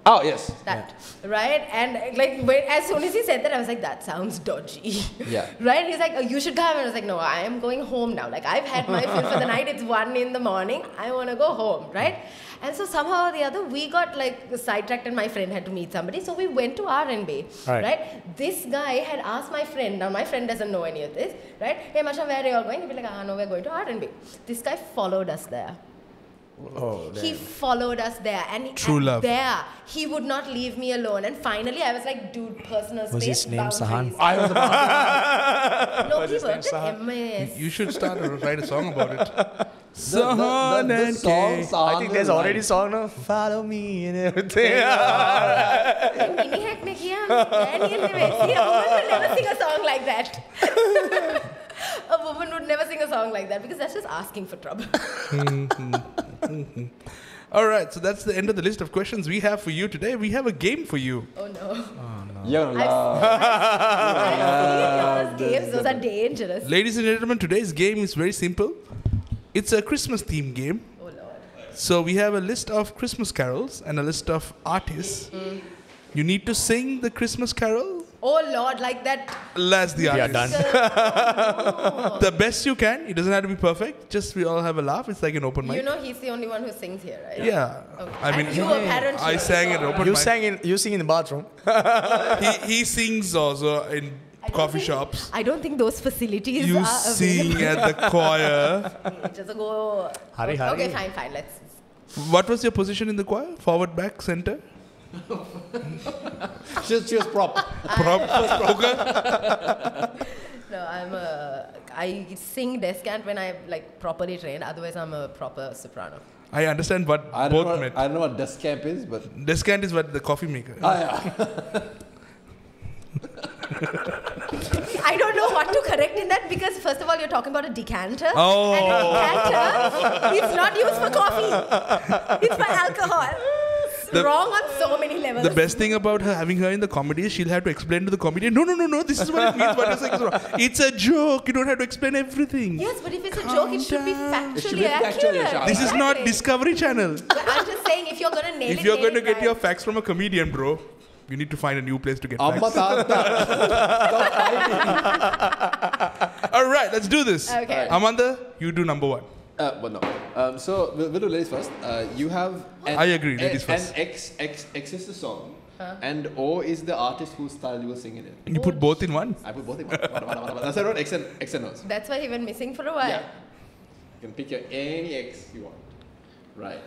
Oh, yes. That, right? And like, as soon as he said that, I was like, that sounds dodgy. Yeah. Right? He's like, you should come. And I was like, no, I am going home now. Like, I've had my fill for the night. It's 1 in the morning. I want to go home, right? And so somehow or the other, we got like sidetracked and my friend had to meet somebody. So we went to R&B, right? This guy had asked my friend, now my friend doesn't know any of this, right? Hey, Masha, where are you all going? He'd be like, no, we're going to R&B. This guy followed us there. Oh, He followed us there, and True love. there he would not leave me alone. And finally, I was like, "Dude, personal space." Was his name boundaries. Sahan? I was about No, he his name worked at Sahan? MS. You should write a song about it. the and song. Kay. Sahan I think was there's already like- song now. Follow me and everything. Mini-hack ne kiya, Daniel ne waisi. A woman would never sing a song like that. A woman would never sing a song like that because that's just asking for trouble. All right, so that's the end of the list of questions we have for you today. We have a game for you. Oh no. You're gonna love. I've seen those games. Those are dangerous. Ladies and gentlemen, today's game is very simple. It's a Christmas theme game. Oh Lord. So we have a list of Christmas carols and a list of artists. You need to sing the Christmas carol Oh Lord, like that. as the We are artist. done. The best you can. It doesn't have to be perfect. Just we all have a laugh. It's like an open mic. You know he's the only one who sings here, right? Yeah. Okay. I mean, And you apparently I sang at open You mic. sing in the bathroom. He sings also in coffee shops. I don't think those facilities You are sing available. at the choir. Just go. Hurry, Okay, hurry. fine. Let's. What was your position in the choir? Forward, back, center? She was prop. Hooker? No, I sing descant when I'm like properly trained. Otherwise, I'm a proper soprano. I understand what I both meant. don't know what desk camp is, but Descant is what the coffee maker. yeah. I don't know what to correct in that because first of all, you're talking about a decanter. Oh. And a decanter is not used for coffee. It's for alcohol. It's wrong on so many levels. The best thing about having her in the comedy is she'll have to explain to the comedian, no, this is what it means. What you're saying is wrong. It's a joke. You don't have to explain everything. Yes, but if it's a joke, it should be down. It should factually be factually accurate. sharp. This is not Exactly. Discovery Channel. I'm just saying, if you're gonna nail it, If you're nail going to it get right. your facts from a comedian, bro, you need to find a new place to get Amma facts. tata. All right, let's do this. Okay. Amanda, you do number one. Well, no. So we'll do ladies first. You have. I agree, ladies first. And X is the song, and O is the artist whose style you were singing in. You put both in one? I put both in one. That's why I wrote X and O's. That's why he went missing for a while. Yeah. You can pick any X you want. Right.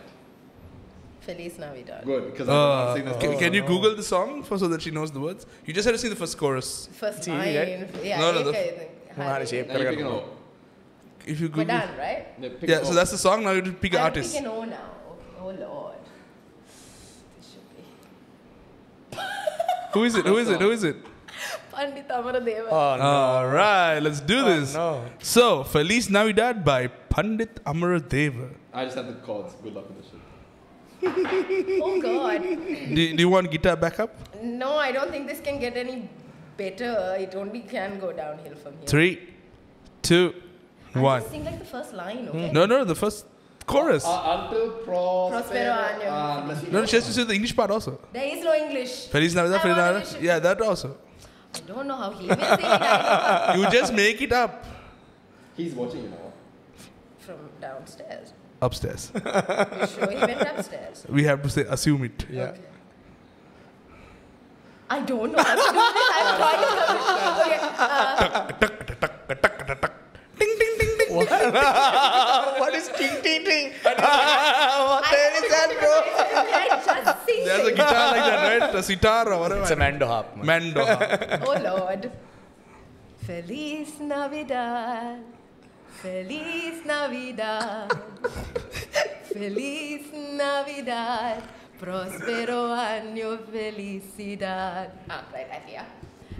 Feliz Navidad. Good, because I don't sing this. Can you Google the song so that she knows the words? You just have to sing the first chorus. First See, line. right? Yeah, No, no, Hamari shape Now you pick an O. If you We're Google, done, right? Yeah, pick yeah. an So O. that's the song. Now you have to pick an I'm artist. picking O now. Oh Lord. This should be. Who is it? Who is it? Who is it? Pandit Amaradeva. Oh, no. All right, let's do this. no. So, Feliz Navidad by Pandit Amaradeva. I just have the chords. Good luck with this shit. Oh God. Do you want guitar backup? No, I don't think this can get any better. It only can go downhill from here. 3, 2, I'll 1. just sing like the first line, okay? No, the first chorus. Until Prospero año. No, she has to say the English part also. There is no English. Feliz Navidad, I Feliz wanna Navidad. wish- Yeah, that also. I don't know how he will sing it. I know You just make it up. He's watching you now. from downstairs. Upstairs. You sure he went upstairs? We have to say, assume it. Yeah. Okay. I don't know how to do this. I'm trying to. Okay. Ding, ding, ding, ding. What is ting ting ting? What the hell is that, bro? I just sing There's a it. guitar like that, right? A sitar or whatever. It's a mando harp. Man. Mando. Oh Lord. Feliz Navidad. Feliz Navidad. Feliz Navidad. Prospero año felicidad. Right, yeah.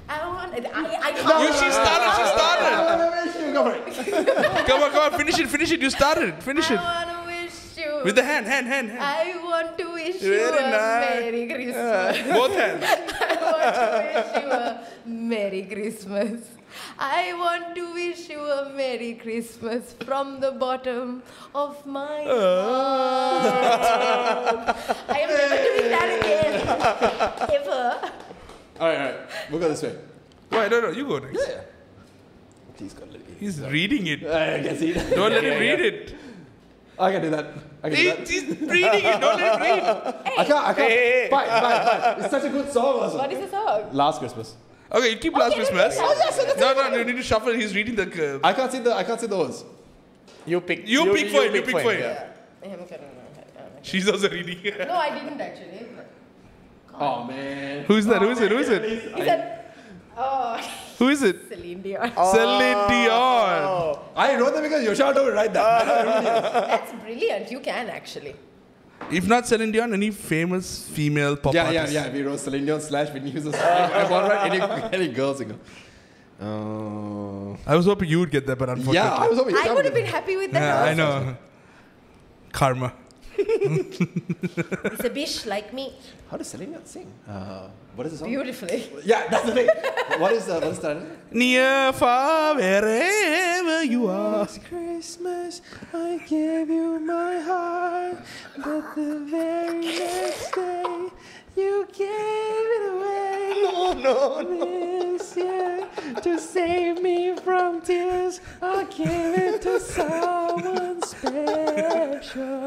I want. She started. Go for it. Come on, finish it. You started. Finish it. I want to wish you. With the hand. I want to wish you Very a nice. Merry Christmas. Both hands. I want to wish you a Merry Christmas. I want to wish you a Merry Christmas from the bottom of my heart. I am never doing that again. Ever. All right. We'll go this way. Wait, no, you go next. Yeah. Please God, let me. He's reading it. I can see that. Don't let him read it. I can do that. He's reading it. Don't let him read. I can't. Hey. Fine. It's such a good song also. What is the song? Last Christmas. Okay, you keep Last Okay, Christmas. okay. No, you need to shuffle. He's reading the. I can't see the words. You pick. You pick for it. yeah. She's also reading. No, I didn't actually. Oh man. Who's that? Who is it? He said, Who is it? Celine Dion. Celine Dion. I wrote that because Yosha told me to write that. That's brilliant. You can actually. If not Celine Dion, any famous female pop artist? Yeah. We wrote Celine Dion / Whitney Houston. I won't write any girl singer. I was hoping you would get that, but unfortunately. Yeah, I was hoping. I would have been happy with that. Yeah, I know. Karma. It's a bish like me. How does Celine Dion sing? What is the song? Beautifully. Yeah, that's the thing. What is that? Near, far, wherever you are. Last Christmas, I gave you my heart, but the very next day, you gave it away. No. This year, to save me from tears, I gave it to someone special.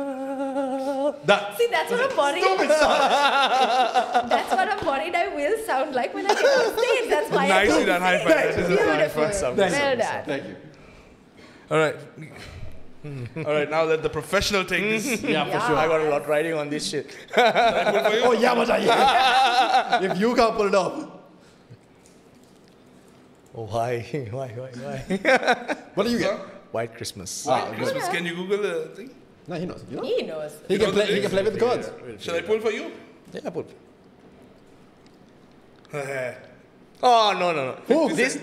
See, that's what a body. That's what a body I will sound like when I get on stage. That's why. Nicely done, high five. Beautiful. Well done. Thank you. All right. All right, now let the professional take this. Yeah, for sure. I got a lot riding on this shit. Oh, yeah, but if you can't pull it off. Oh, why? What do you get? White Christmas. Christmas, can you Google the thing? No, he knows. You know? He knows. He can play with the chords. Shall I pull for you? Yeah, put. Oh, Oh, no. Who? This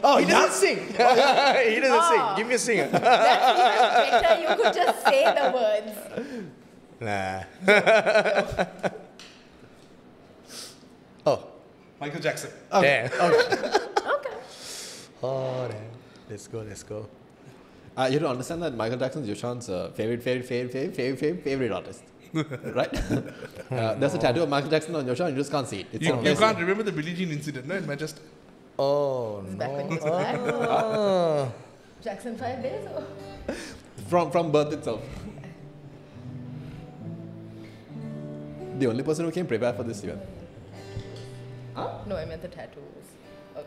Oh, he doesn't sing. He doesn't sing. Give me a singer. That's even better. You could just say the words. Nah. Oh. Michael Jackson. Damn. Okay. Oh, damn. Let's go. You don't understand that Michael Jackson is Yoshan's favorite artist. Right? There's a tattoo of Michael Jackson on Yoshan, you just can't see it. It's You can't remember the Billie Jean incident, no? In Manchester. Oh, Back when no. he was black. Oh. Jackson 5 days or? From birth itself. The only person who came prepared for this event. No, I meant the tattoos of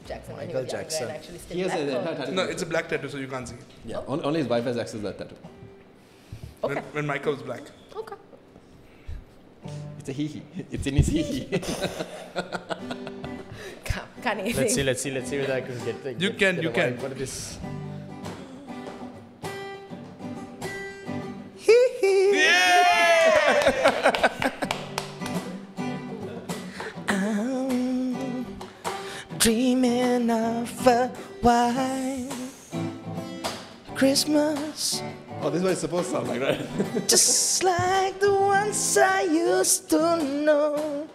Jackson when he Michael was younger Jackson. and actually still He has black. a tattoo. No, it's a black tattoo, so you can't see it. Yeah, only his wife has access to that tattoo. Okay. When Michael was black. Okay. It's a hee-hee. It's in his hee-hee. Can't even. Let's see whether I can get the. You can. What is this? Dreaming of a white Christmas, Oh, this is what it's supposed to sound like, right? just like the ones I used to know.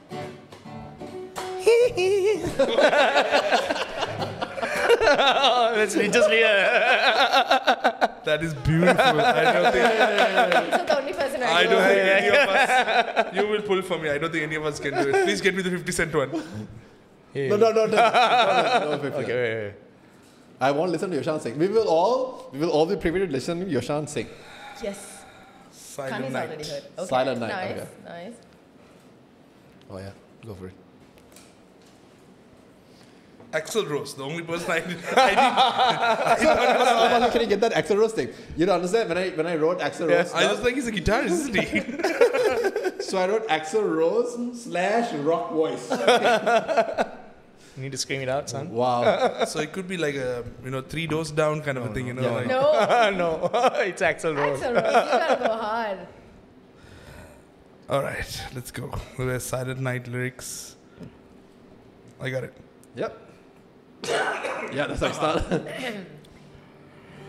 Let's just leave That is beautiful. I don't think. So the only person I don't think any of us. You will pull for me. I don't think any of us can do it. Please get me the 50 cent one. No, 50. Okay, wait. I won't listen to Yoshan sing. We will all be privileged to listen to Yoshan sing. Yes. Silent Kani's night. already heard. Okay. Silent night, Nice. okay. Nice. Oh yeah, go for it. Axl Rose, the only person I Can you get that Axl Rose thing? You don't understand? When I wrote Axl Rose, I just think he's a guitarist, isn't he? so I wrote Axl Rose / rock voice. You need to scream it out, son. Wow. So it could be like a 3 doors down kind of a thing, you know. Yeah. Like, No. No, it's Axl Rose. Axl Rose, you gotta go hard. All right, let's go. There's Silent Night lyrics. I got it. Yep. Yeah, that's how I started.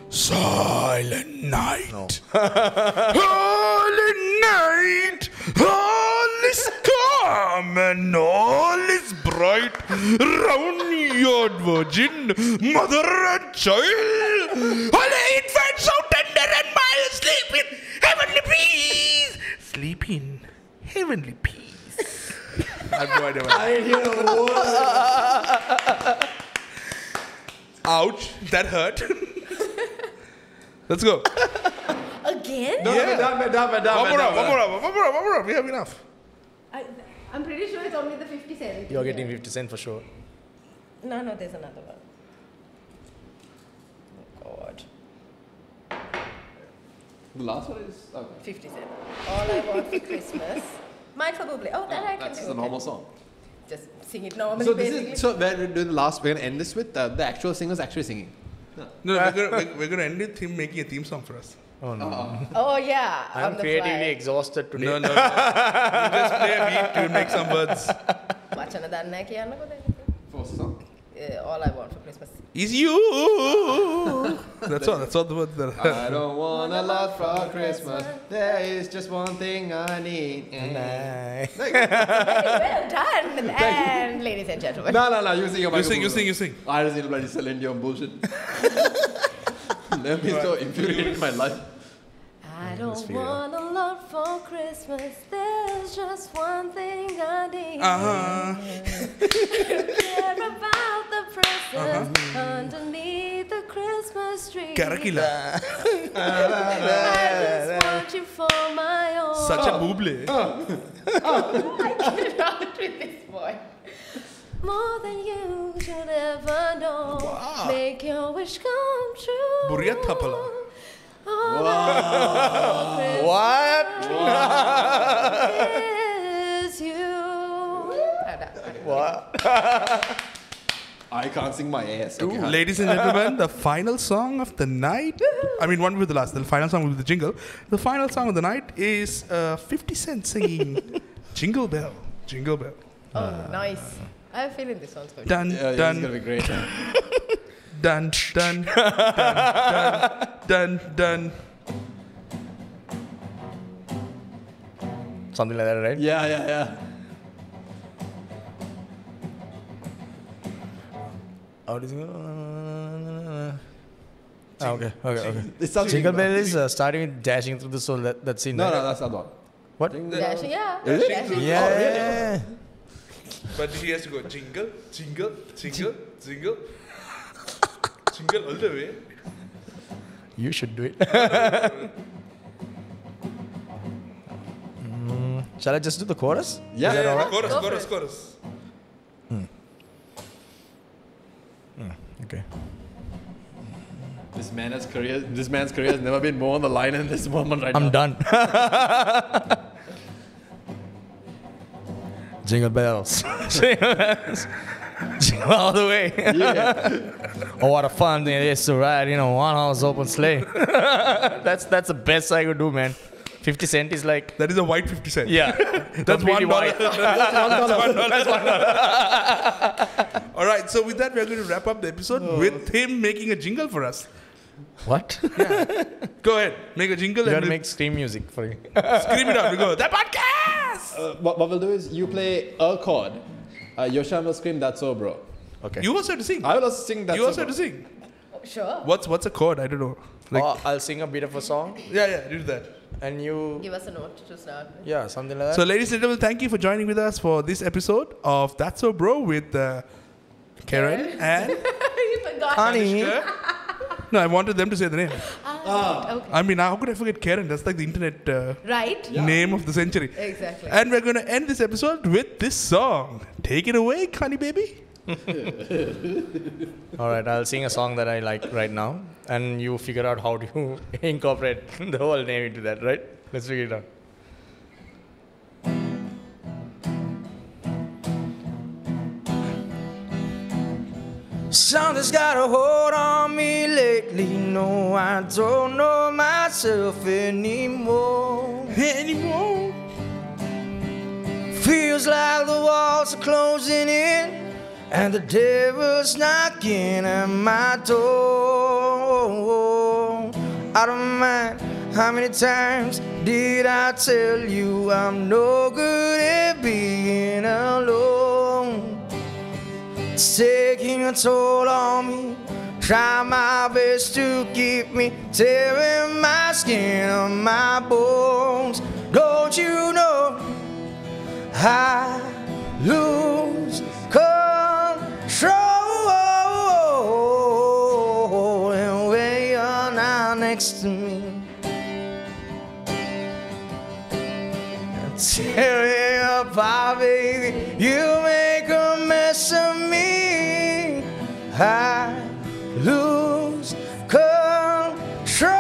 Silent night. Holy night. All is calm and all is bright. Round your virgin mother and child. Holy infant so tender and mild. Sleep in heavenly peace. Sleep in heavenly peace. I have no idea. I didn't hear a word. Ouch, that hurt. Let's go. Again? No, we're done. One more up. We have enough. I'm pretty sure it's only the 50 cents. You're getting 50 cents for sure. No, there's another one. Oh, God. The last one is 50 Cent. All I Want for Christmas. Michael Bublé. Oh, that I can that's do. the normal song. Just sing it normally, So basically. so we're doing the last. We're gonna end this with the actual singer's actually singing. No, we're gonna end with him making a theme song for us. Oh no. Oh, yeah. I'm on the creatively fly. exhausted today. No. You just play a beat to make some words. වචන දන්නේ නැහැ කියන්නකෝ දැන්. What's the song? All I Want for Christmas. Is you. That's all the words that are. I don't want a lot for Christmas. There is just one thing I need. Very well done. And ladies and gentlemen. No. You sing your You sing. I just need to bloody Celine Dion bullshit. Let me so infuriated in my life. I don't want a lot for Christmas. There's just one thing I need. Care about the presents underneath the Christmas tree. Karakila. I just want you for my own. Such a Bublé. I cannot with this boy. More than you should ever know. Wow. Make your wish come true. Burya Thapala. What? Is you. What? I can't sing my ass. Okay, hi. Ladies and gentlemen, the final song of the night. I mean, one with the last. The final song with the jingle. The final song of the night is 50 Cent singing Jingle Bell. Jingle Bell. Oh, nice. I have a feeling this one's going to Dun, Yeah, it's dun, gonna be great. dun, dun, dun, dun. Something like that, right? Yeah. How does it go? Okay. It sounds Jingle Bell is starting with dashing through the soul. That's scene. No, right? that's not the one. What? Dashing, yeah. Is it? Dashing. Yeah. But he has to go jingle, jingle, jingle, jingle, jingle all the way. You should do it. Shall I just do the chorus? Yeah. Is that all right? Chorus. Okay. This man's career has never been more on the line in this moment right now. I'm done. Jingle bells. Jingle bells. Jingle all the way. Yeah. Oh, what a fun thing it is to ride in a one-horse open sleigh. That's the best I could do, man. 50 Cent is like... That is a white 50 Cent. Yeah. That's completely $1. white. That's $1. All right, so with that, we're going to wrap up the episode with him making a jingle for us. What? Go ahead, make a jingle You and gotta we'll make scream music for you. scream it out. We go, the podcast! What we'll do is you play a chord. Yoshan will scream, "That's so, bro." Okay. You also have to sing. I will also sing that. You also have to sing. Sure. What's a chord? I don't know. Like, I'll sing a bit of a song yeah, do that. and you... Give us a note to start with. Yeah, something like that. So, ladies and gentlemen, thank you for joining with us for this episode of That's So Bro with Karen and You forgot. Honey. No, I wanted them to say the name. Okay. I mean, how could I forget Karen? That's like the internet Right? name of the century. Exactly. And we're going to end this episode with this song. Take it away, Connie baby. All right, I'll sing a song that I like right now, and you figure out how to incorporate the whole name into that, right? Let's figure it out. Something's got a hold on me lately. No, I don't know myself anymore. Feels like the walls are closing in, and the devil's knocking at my door. I don't mind how many times did I tell you I'm no good at being alone. It's taking a toll on me. Try my best to keep me tearing my skin on my bones. Don't you know I lose control, and when you're not next to me, tearing apart, baby, you make a mess of me. I lose control.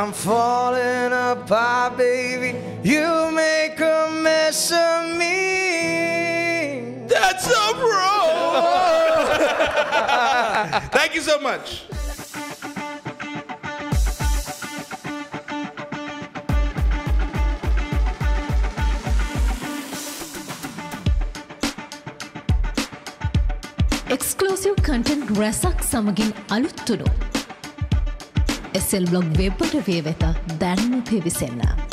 I'm falling apart, baby. You make a mess of me. That's so wrong. Thank you so much. Exclusive content රැසක් සමගින් අලුත් තුඩු SLvlog web අඩවිය වෙත දැන්ම පිවිසෙන්න.